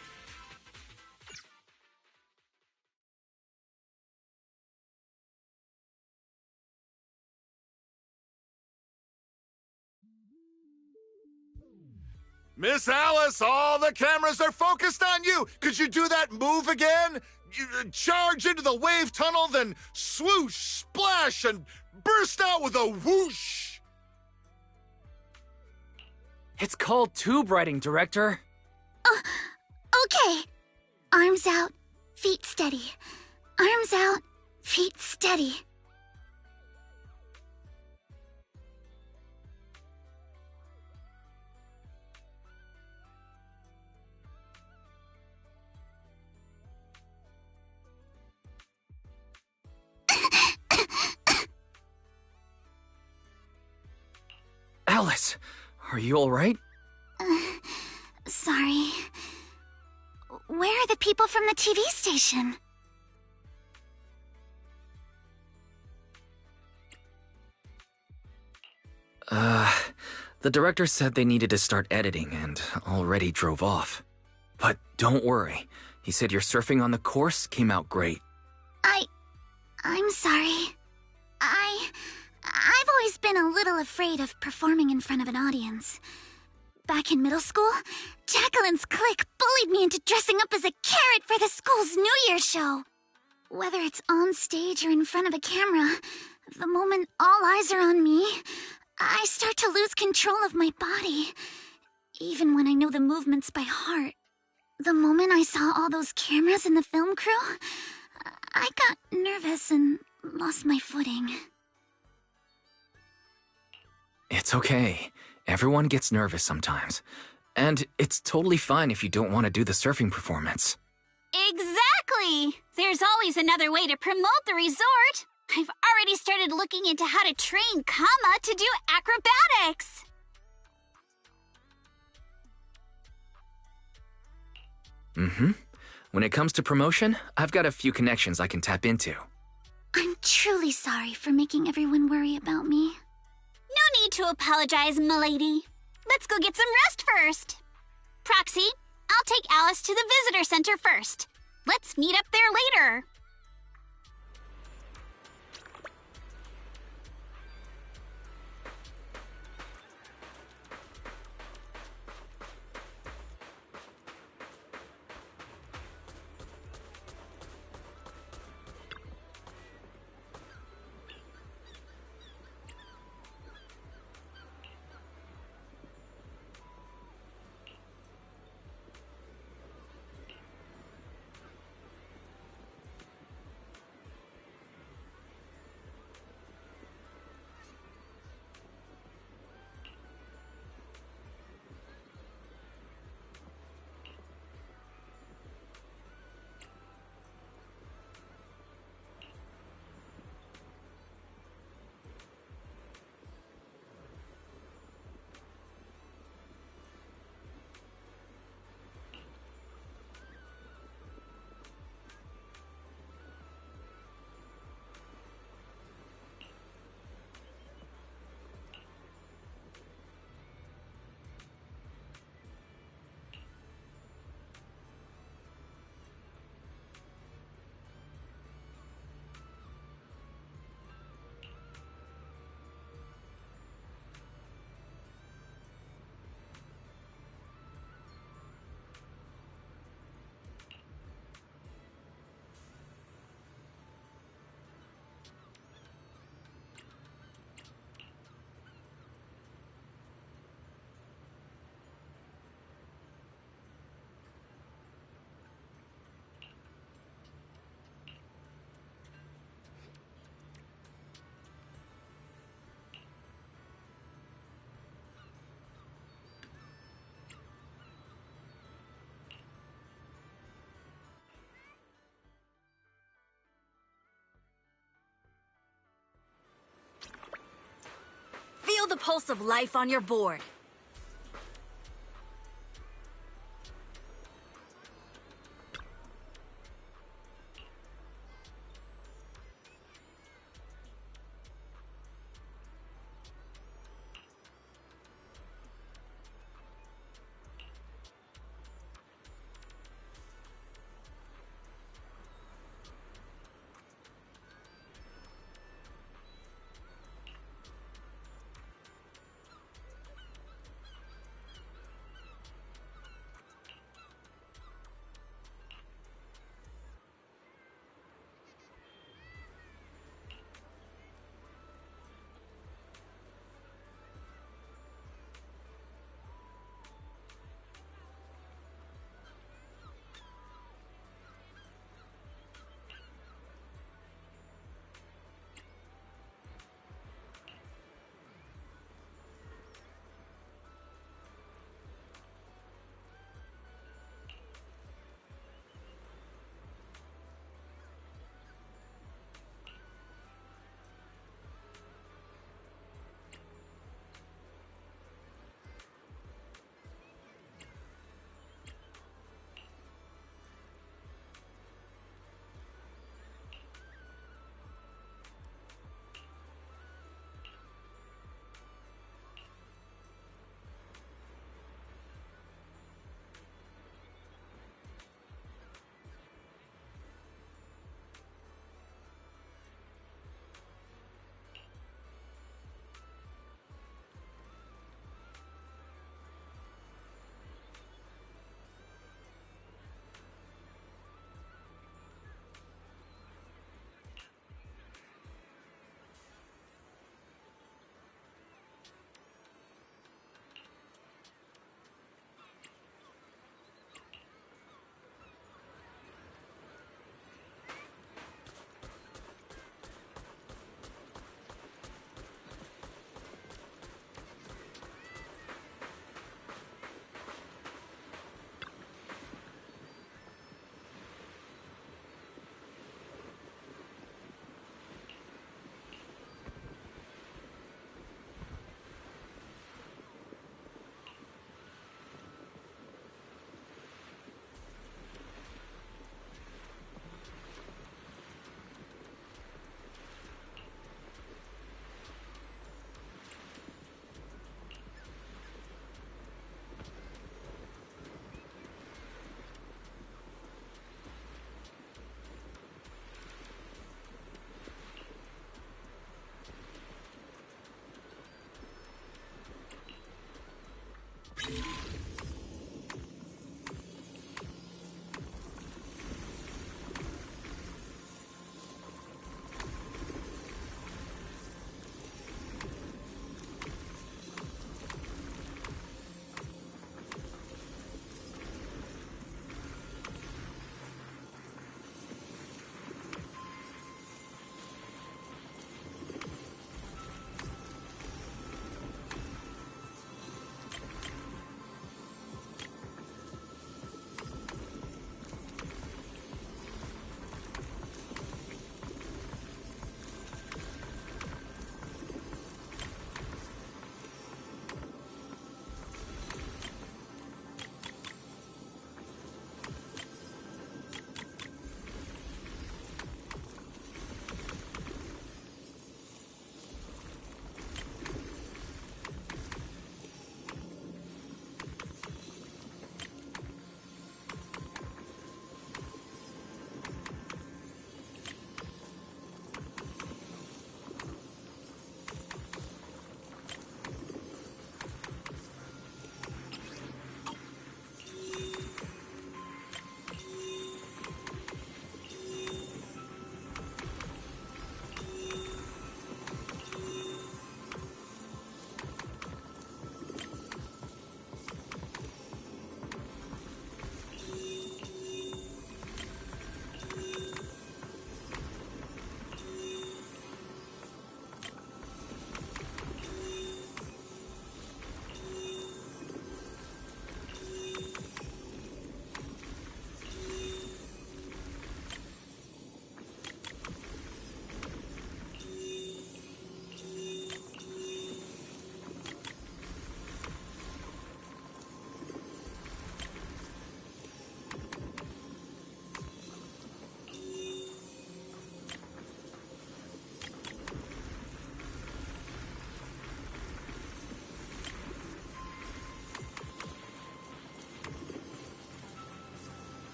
Speaker 8: Miss Alice, all the cameras are focused on you. Could you do that move again? You charge into the wave tunnel, then swoosh, splash, and burst out with a whoosh.
Speaker 2: It's called tube riding, Director.
Speaker 1: Okay. Arms out, feet steady. Arms out, feet steady.
Speaker 2: Alice, are you alright?
Speaker 1: Sorry. Where are the people from the TV station?
Speaker 2: The director said they needed to start editing and already drove off. But don't worry. He said your surfing on the course came out great.
Speaker 1: I'm sorry. I've always been a little afraid of performing in front of an audience. Back in middle school, Jacqueline's clique bullied me into dressing up as a carrot for the school's New Year's show. Whether it's on stage or in front of a camera, the moment all eyes are on me, I start to lose control of my body, even when I know the movements by heart. The moment I saw all those cameras in the film crew, I got nervous and lost my footing.
Speaker 2: It's okay. Everyone gets nervous sometimes. And it's totally fine if you don't want to do the surfing performance.
Speaker 4: Exactly! There's always another way to promote the resort. I've already started looking into how to train Kama to do acrobatics.
Speaker 2: When it comes to promotion, I've got a few connections I can tap into.
Speaker 1: I'm truly sorry for making everyone worry about me.
Speaker 4: No need to apologize, milady. Let's go get some rest first. Proxy, I'll take Alice to the visitor center first. Let's meet up there later.
Speaker 5: Feel the pulse of life on your board.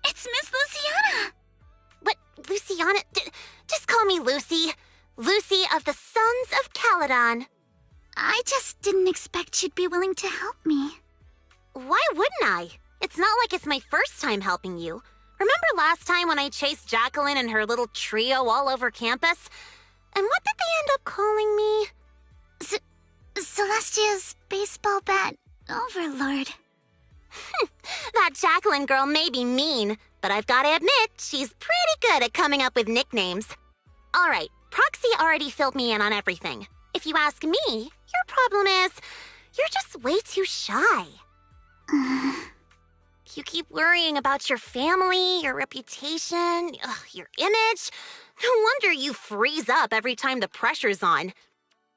Speaker 1: It's Miss Luciana!
Speaker 3: What, Luciana? Just call me Lucy. Lucy of the Sons of Caledon.
Speaker 1: I just didn't expect you'd be willing to help me.
Speaker 3: Why wouldn't I? It's not like it's my first time helping you. Remember last time when I chased Jacqueline and her little trio all over campus? And what did they end up calling me?
Speaker 1: Celestia's baseball bat overlord.
Speaker 3: That Jacqueline girl may be mean, but I've got to admit, she's pretty good at coming up with nicknames. All right, Proxy already filled me in on everything. If you ask me, your problem is you're just way too shy. You keep worrying about your family, your reputation, your image. No wonder you freeze up every time the pressure's on.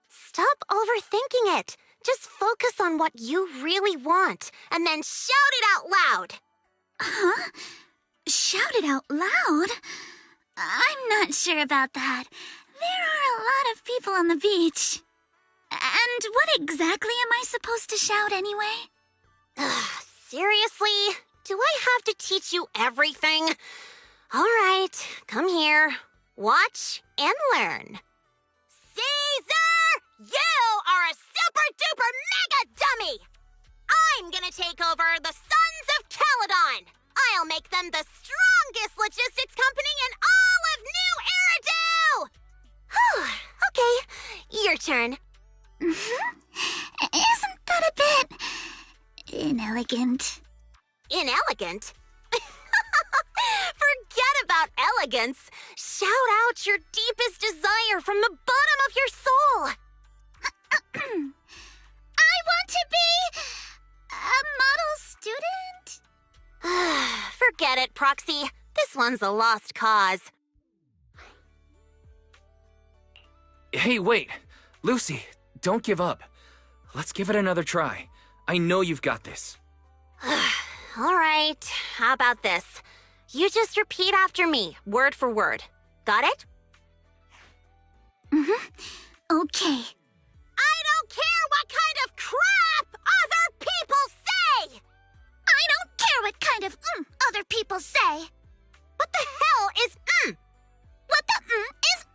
Speaker 3: Stop overthinking it. Just focus on what you really want, and then shout it out loud.
Speaker 1: Huh? Shout it out loud? I'm not sure about that. There are a lot of people on the beach. And what exactly am I supposed to shout anyway?
Speaker 3: Seriously? Do I have to teach you everything? All right, come here. Watch and learn. Caesar! You are a super-duper mega dummy! I'm gonna take over the Sons of Caledon! I'll make them the strongest logistics company in all of New Eridu! Okay, your turn.
Speaker 1: Isn't that a bit inelegant?
Speaker 3: Inelegant? Forget about elegance. Shout out your deepest desire from the bottom of your soul.
Speaker 1: I want to be a model student.
Speaker 3: Forget it, Proxy. This one's a lost cause.
Speaker 2: Hey, wait. Lucy, don't give up. Let's give it another try. I know you've got this.
Speaker 3: All right, how about this? You just repeat after me, word for word. Got it?
Speaker 1: Okay.
Speaker 3: I don't care what kind of crap other people say!
Speaker 1: I don't care what kind of other people say.
Speaker 3: What the hell is
Speaker 1: What the is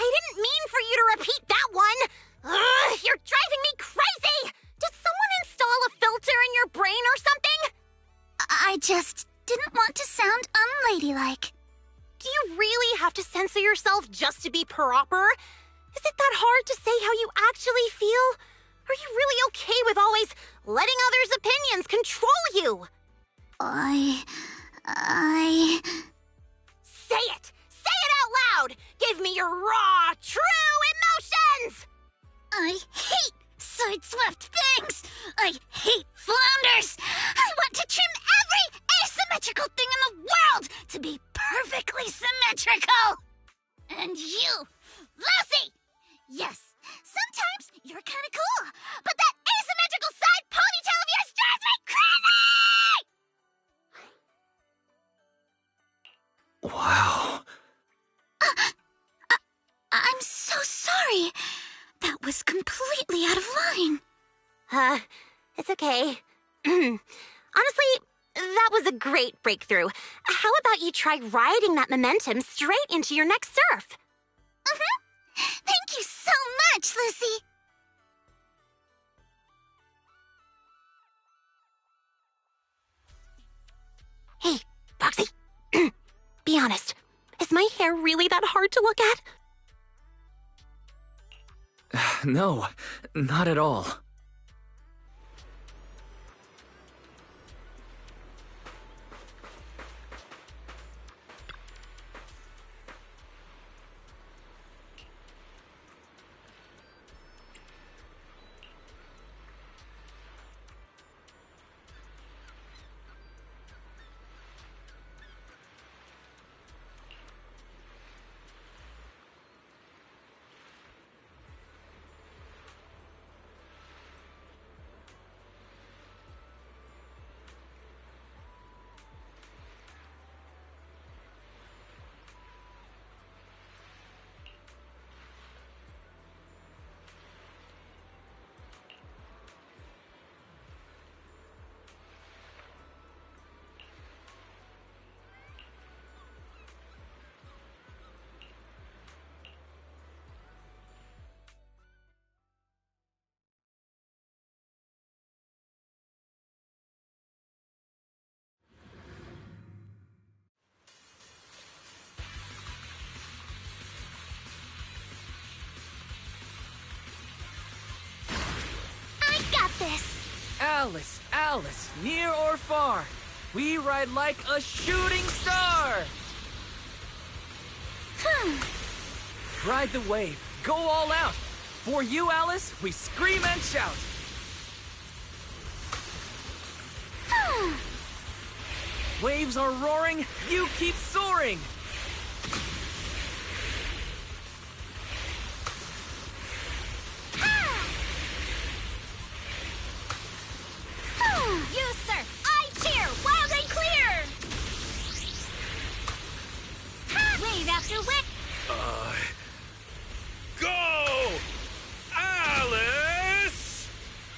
Speaker 3: I didn't mean for you to repeat that one! Ugh, you're driving me crazy! Did someone install a filter in your brain or something?
Speaker 1: I just didn't want to sound unladylike.
Speaker 3: Do you really have to censor yourself just to be proper? Is it that hard to say how you actually feel? Are you really okay with always letting others' opinions control you?
Speaker 1: I...
Speaker 3: Say it! Say it out loud! Give me your raw, true emotions!
Speaker 1: I hate sideswept things! I hate flounders! I want to trim every asymmetrical thing in the world to be perfectly symmetrical! And you, Lucy! Yes, sometimes you're kinda cool, but that asymmetrical side ponytail of yours drives me crazy!
Speaker 2: Wow.
Speaker 1: I'm so sorry. That was completely out of line.
Speaker 3: It's okay. Honestly, that was a great breakthrough. How about you try riding that momentum straight into your next surf?
Speaker 1: Thank you so much, Lucy.
Speaker 3: Hey, Proxy. Be honest. Is my hair really that hard to look at?
Speaker 2: No, not at all.
Speaker 13: Alice, near or far, we ride like a shooting star! Ride the wave, go all out! For you, Alice, we scream and shout! Waves are roaring, you keep soaring!
Speaker 4: You surf, I cheer, wild and clear! Wave after wave!
Speaker 6: Go! Alice!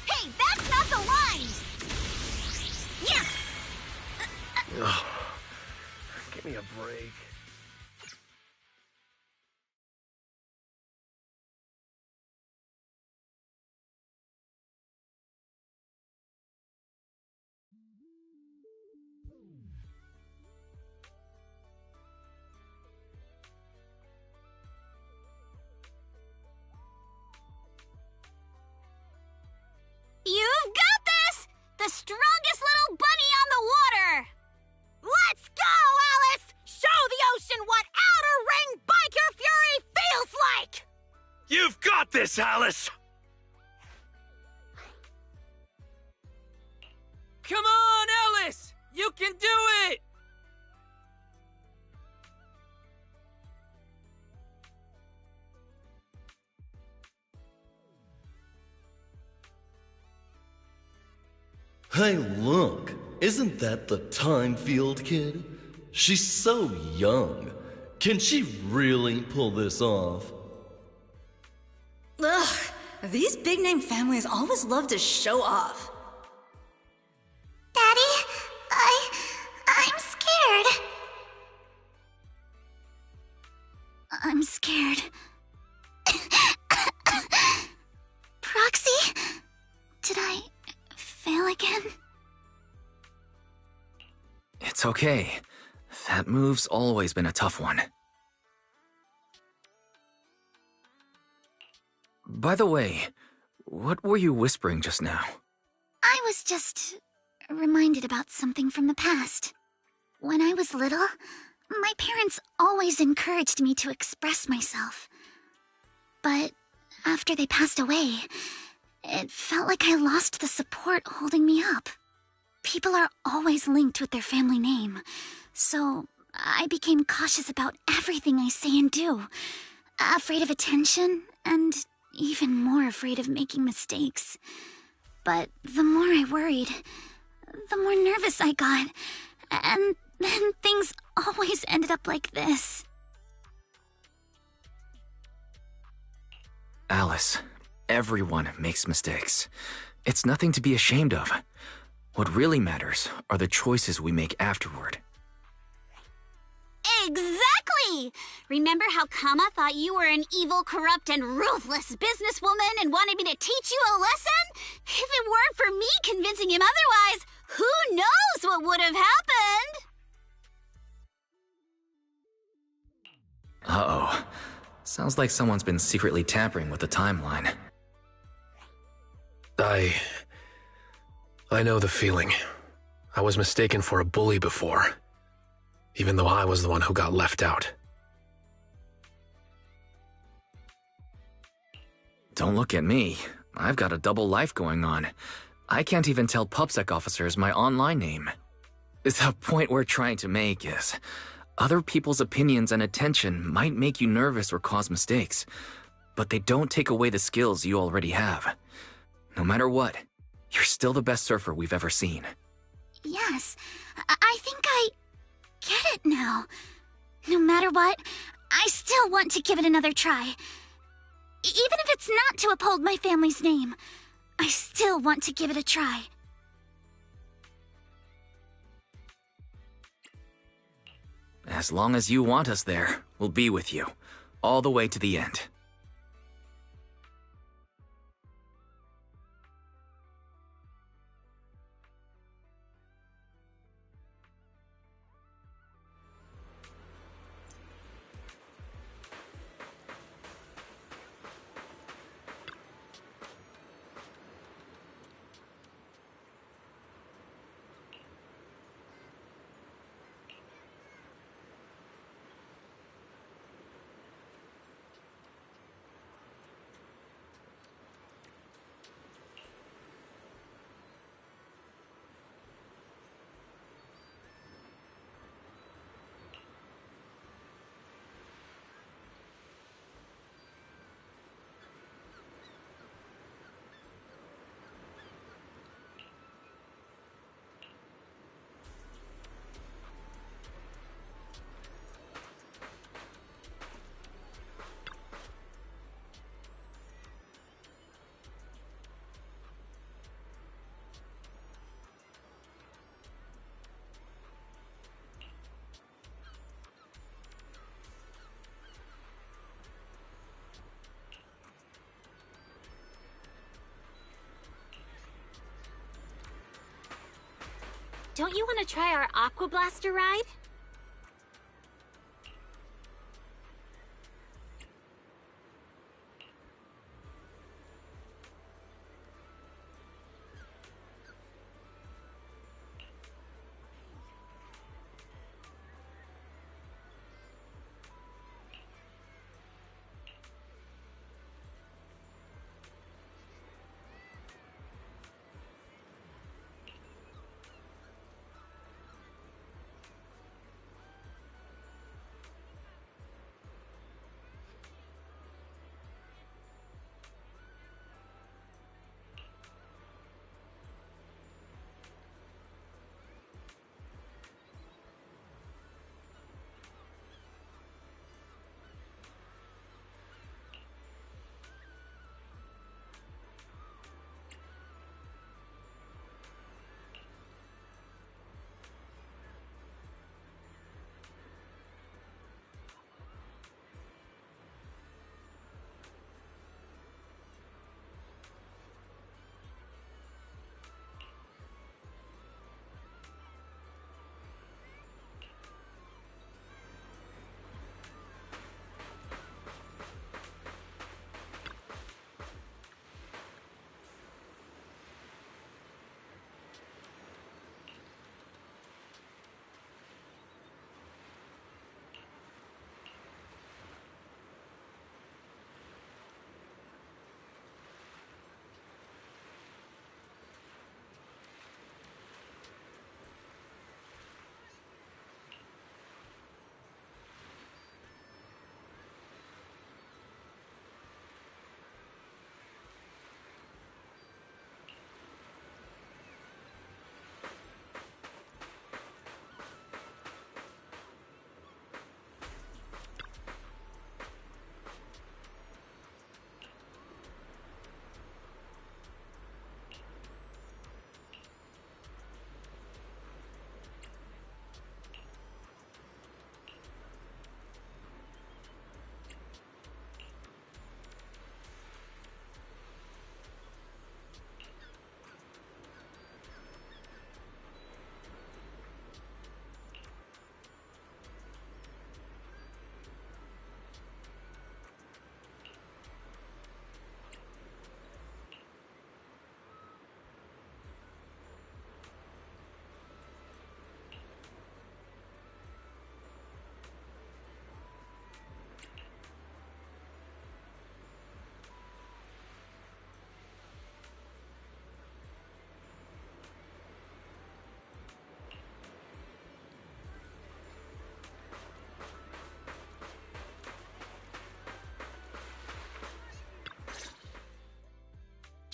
Speaker 4: Hey, that's not the line! Yes!
Speaker 9: Give me a break.
Speaker 4: You've got this! The strongest little bunny on the water!
Speaker 3: Let's go, Alice! Show the ocean what outer ring biker fury feels like!
Speaker 6: You've got this, Alice!
Speaker 13: Come on, Alice! You can do it!
Speaker 14: Hey, look! Isn't that the Time Field kid? She's so young. Can she really pull this off?
Speaker 15: Ugh, these big-name families always love to show off.
Speaker 1: Daddy, I'm scared. I'm scared. Proxy? Did I fail again?
Speaker 2: It's okay. That move's always been a tough one. By the way, what were you whispering just now?
Speaker 1: I was just reminded about something from the past. When I was little, my parents always encouraged me to express myself. But after they passed away, it felt like I lost the support holding me up. People are always linked with their family name, so I became cautious about everything I say and do. Afraid of attention, and even more afraid of making mistakes. But the more I worried, the more nervous I got, and then things always ended up like this.
Speaker 2: Alice, everyone makes mistakes. It's nothing to be ashamed of. What really matters are the choices we make afterward.
Speaker 4: Exactly! Remember how Kama thought you were an evil, corrupt, and ruthless businesswoman and wanted me to teach you a lesson? If it weren't for me convincing him otherwise, who knows what would have happened?
Speaker 2: Uh-oh. Sounds like someone's been secretly tampering with the timeline.
Speaker 9: I know the feeling. I was mistaken for a bully before, even though I was the one who got left out.
Speaker 2: Don't look at me. I've got a double life going on. I can't even tell PubSec officers my online name. The point we're trying to make is, other people's opinions and attention might make you nervous or cause mistakes, but they don't take away the skills you already have. No matter what, you're still the best surfer we've ever seen.
Speaker 1: Yes, I think I get it now. No matter what, I still want to give it another try. Even if it's not to uphold my family's name, I still want to give it a try.
Speaker 2: As long as you want us there, we'll be with you, all the way to the end.
Speaker 4: Don't you want to try our Aqua Blaster ride?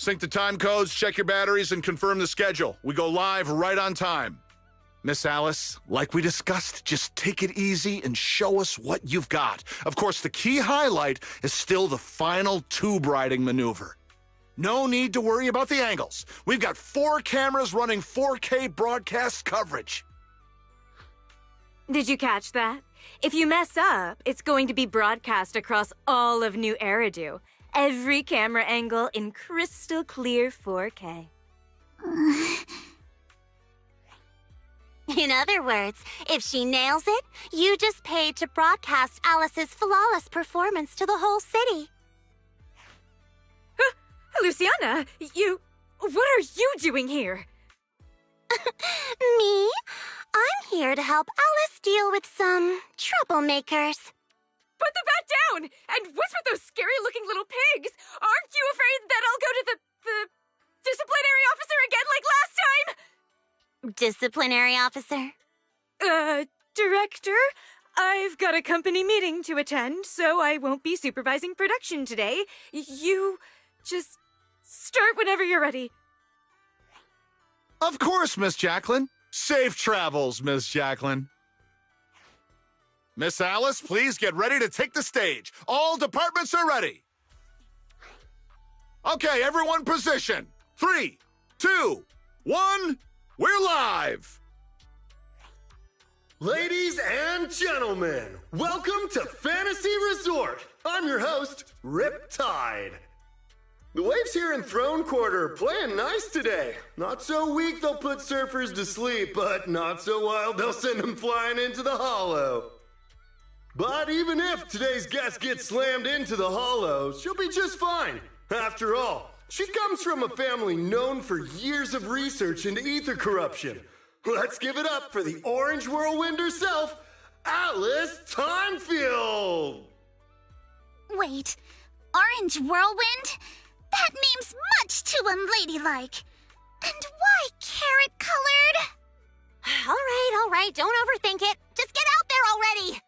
Speaker 8: Sync the time codes, check your batteries, and confirm the schedule. We go live right on time. Miss Alice, like we discussed, just take it easy and show us what you've got. Of course, the key highlight is still the final tube riding maneuver. No need to worry about the angles. We've got 4 cameras running 4K broadcast coverage.
Speaker 12: Did you catch that? If you mess up, it's going to be broadcast across all of New Eridu. Every camera angle in crystal clear 4K.
Speaker 3: In other words, if she nails it, you just paid to broadcast Alice's flawless performance to the whole city.
Speaker 12: Luciana, what are you doing here?
Speaker 3: Me? I'm here to help Alice deal with some troublemakers.
Speaker 12: Put the bat down! And what's with those scary-looking little pigs? Aren't you afraid that I'll go to the disciplinary officer again like last time?
Speaker 3: Disciplinary officer?
Speaker 12: Director? I've got a company meeting to attend, so I won't be supervising production today. You just start whenever you're ready.
Speaker 8: Of course, Miss Jacqueline. Safe travels, Miss Jacqueline. Miss Alice, please get ready to take the stage. All departments are ready. Okay, everyone position. 3, 2, 1, we're live.
Speaker 16: Ladies and gentlemen, welcome to Fantasy Resort. I'm your host, Riptide. The waves here in Throne Quarter are playing nice today. Not so weak they'll put surfers to sleep, but not so wild they'll send them flying into the hollow. But even if today's guest gets slammed into the hollow, she'll be just fine. After all, she comes from a family known for years of research into ether corruption. Let's give it up for the Orange Whirlwind herself, Alice Timefield!
Speaker 1: Wait, Orange Whirlwind? That name's much too unladylike. And why carrot-colored?
Speaker 3: All right, don't overthink it. Just get out there already!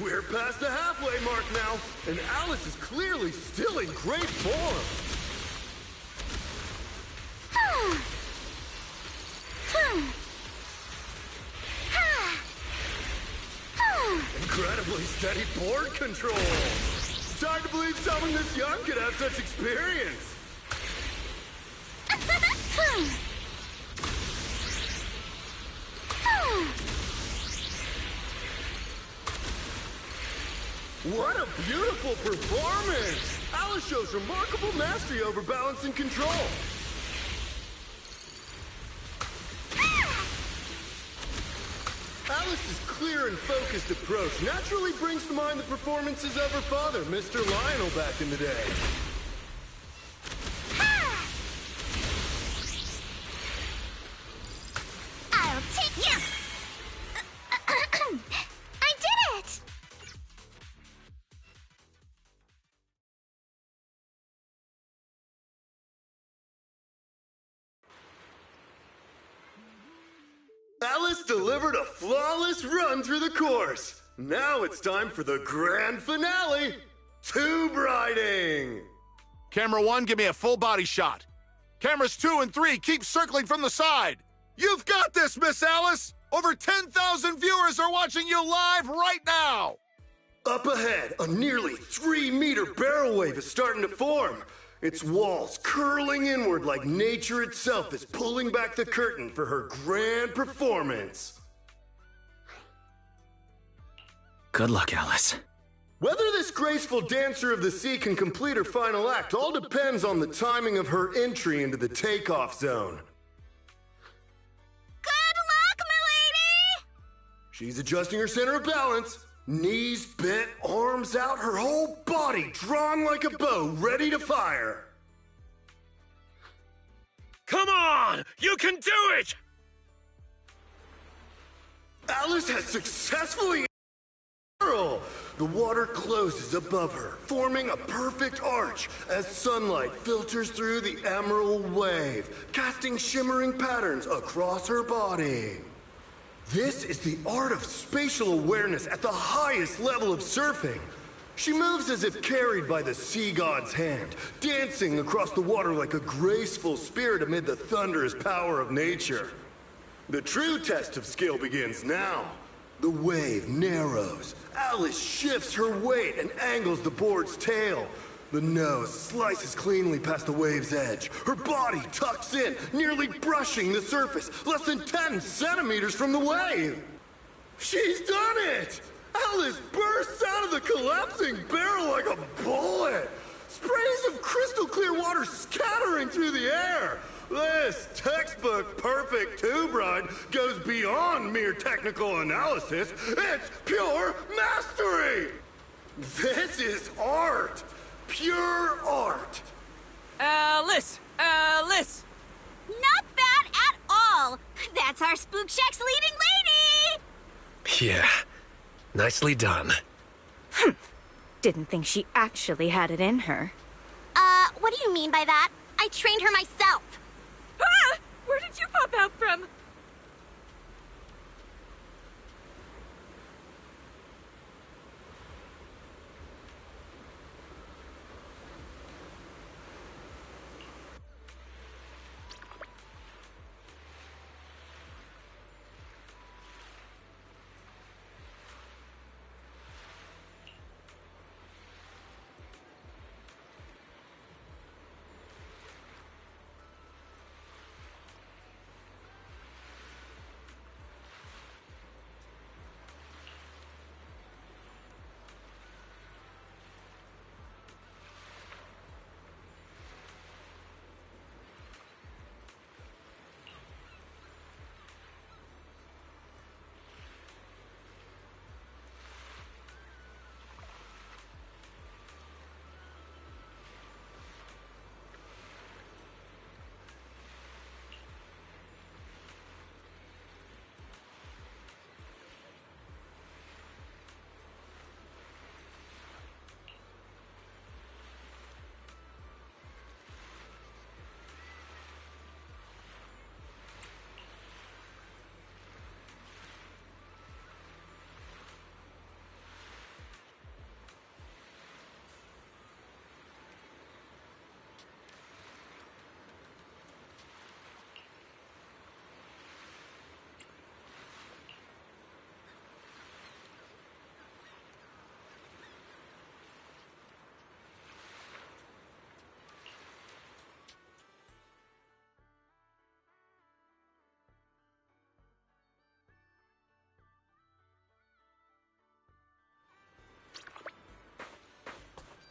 Speaker 16: We're past the halfway mark now, and Alice is clearly still in great form. Incredibly steady board control. It's hard to believe someone this young could have such experience. What a beautiful performance! Alice shows remarkable mastery over balance and control. Alice's clear and focused approach naturally brings to mind the performances of her father, Mr. Lionel, back in the day.
Speaker 1: I'll take you! I did it!
Speaker 16: Alice delivered a flawless run through the course. Now it's time for the grand finale, tube riding.
Speaker 8: Camera 1, give me a full body shot. Cameras 2 and 3 keep circling from the side. You've got this, Miss Alice! Over 10,000 viewers are watching you live right now!
Speaker 16: Up ahead, a nearly 3-meter barrel wave is starting to form. Its walls curling inward like nature itself is pulling back the curtain for her grand performance.
Speaker 2: Good luck, Alice.
Speaker 16: Whether this graceful dancer of the sea can complete her final act all depends on the timing of her entry into the takeoff zone.
Speaker 3: Good luck, milady!
Speaker 16: She's adjusting her center of balance. Knees bent, arms out, her whole body drawn like a bow, ready to fire.
Speaker 6: Come on! You can do it!
Speaker 16: Alice has successfully the water closes above her, forming a perfect arch as sunlight filters through the emerald wave, casting shimmering patterns across her body. This is the art of spatial awareness at the highest level of surfing. She moves as if carried by the sea god's hand, dancing across the water like a graceful spirit amid the thunderous power of nature. The true test of skill begins now. The wave narrows. Alice shifts her weight and angles the board's tail. The nose slices cleanly past the wave's edge. Her body tucks in, nearly brushing the surface, less than 10 centimeters from the wave. She's done it! Alice bursts out of the collapsing barrel like a bullet. Sprays of crystal clear water scattering through the air. This textbook perfect tube ride goes beyond mere technical analysis. It's pure mastery! This is art! Pure art!
Speaker 13: Alice! Alice!
Speaker 3: Not bad at all! That's our Spook Shack's leading lady!
Speaker 9: Yeah. Nicely done.
Speaker 12: Didn't think she actually had it in her.
Speaker 3: What do you mean by that? I trained her myself.
Speaker 12: Ah! Where did you pop out from?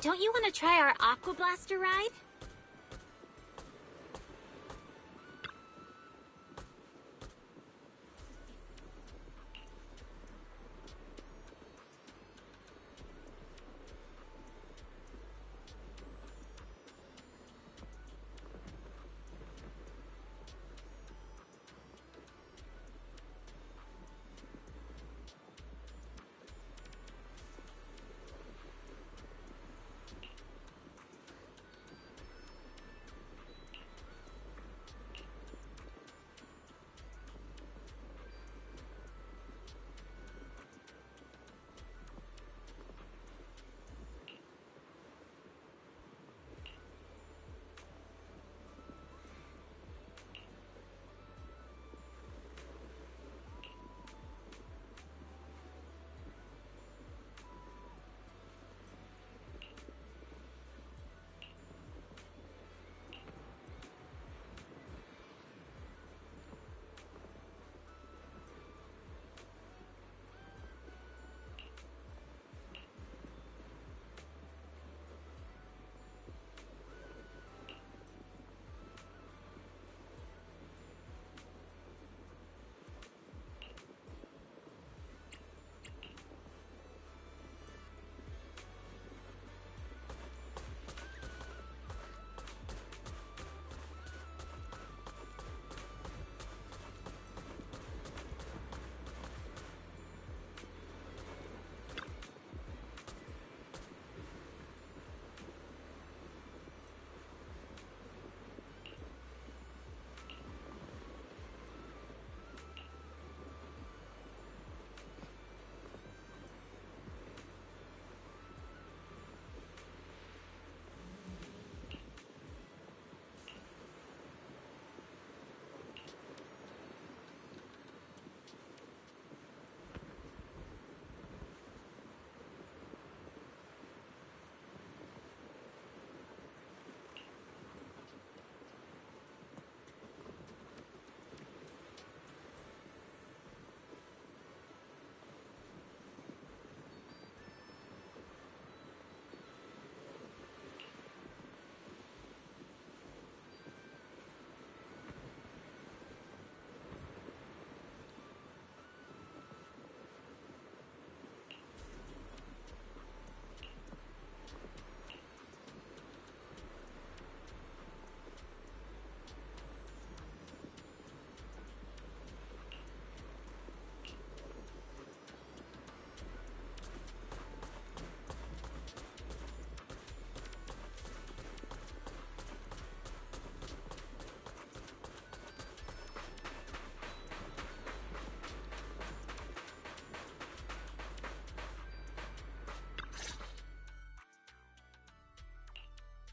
Speaker 3: Don't you want to try our Aqua Blaster ride?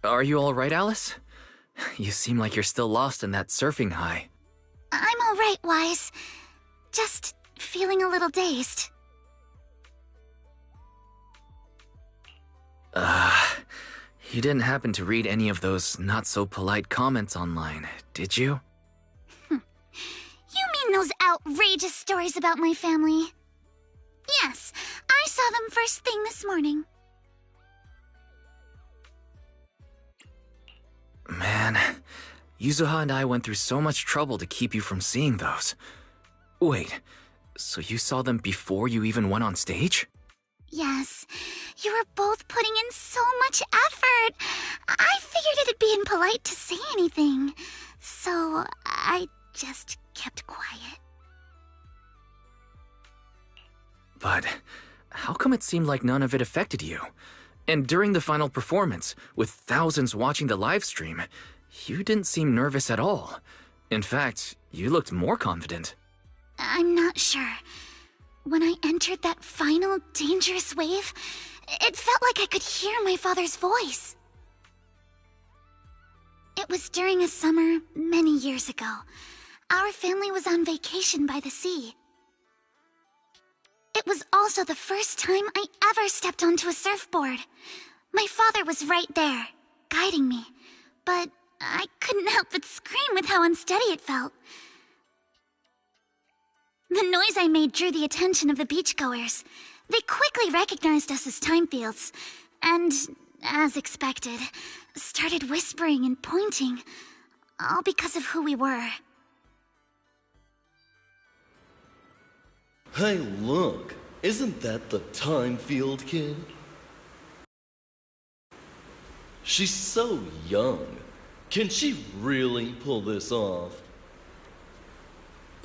Speaker 2: Are you alright, Alice? You seem like you're still lost in that surfing high.
Speaker 1: I'm alright, Wise. Just feeling a little dazed.
Speaker 2: You didn't happen to read any of those not-so-polite comments online, did you?
Speaker 1: You mean those outrageous stories about my family? Yes, I saw them first thing this morning.
Speaker 2: Man, Yuzuha and I went through so much trouble to keep you from seeing those. Wait, so you saw them before you even went on stage?
Speaker 1: Yes, you were both putting in so much effort. I figured it'd be impolite to say anything, so I just kept quiet.
Speaker 2: But how come it seemed like none of it affected you? And during the final performance, with thousands watching the live stream, you didn't seem nervous at all. In fact, you looked more confident.
Speaker 1: I'm not sure. When I entered that final dangerous wave, it felt like I could hear my father's voice. It was during a summer many years ago. Our family was on vacation by the sea. It was also the first time I ever stepped onto a surfboard. My father was right there, guiding me, but I couldn't help but scream with how unsteady it felt. The noise I made drew the attention of the beachgoers. They quickly recognized us as Timefields, and, as expected, started whispering and pointing, all because of who we were.
Speaker 14: Hey, look. Isn't that the Timefield kid? She's so young. Can she really pull this off?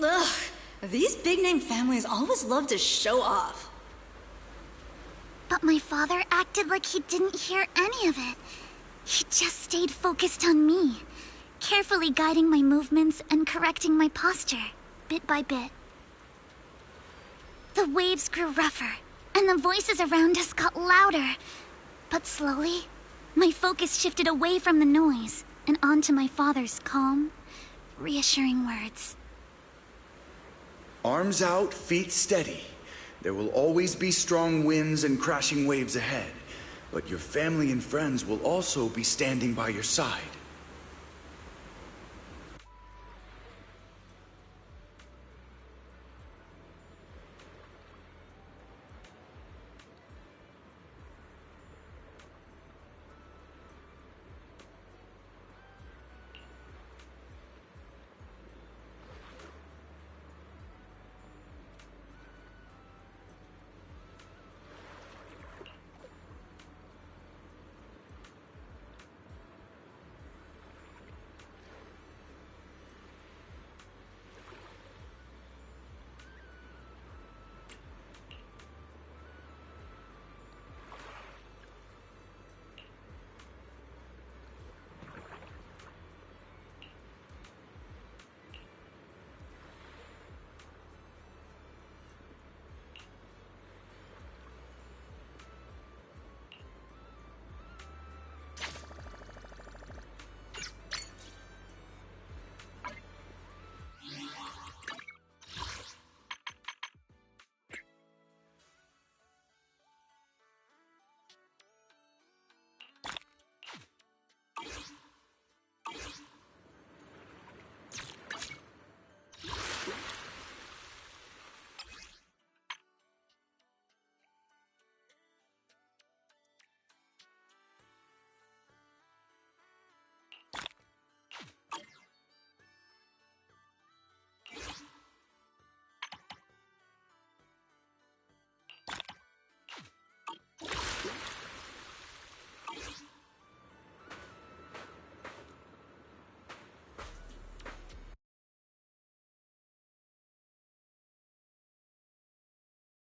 Speaker 15: Ugh, these big-name families always love to show off.
Speaker 1: But my father acted like he didn't hear any of it. He just stayed focused on me, carefully guiding my movements and correcting my posture, bit by bit. The waves grew rougher, and the voices around us got louder. But slowly, my focus shifted away from the noise and onto my father's calm, reassuring words.
Speaker 6: Arms out, feet steady. There will always be strong winds and crashing waves ahead, but your family and friends will also be standing by your side.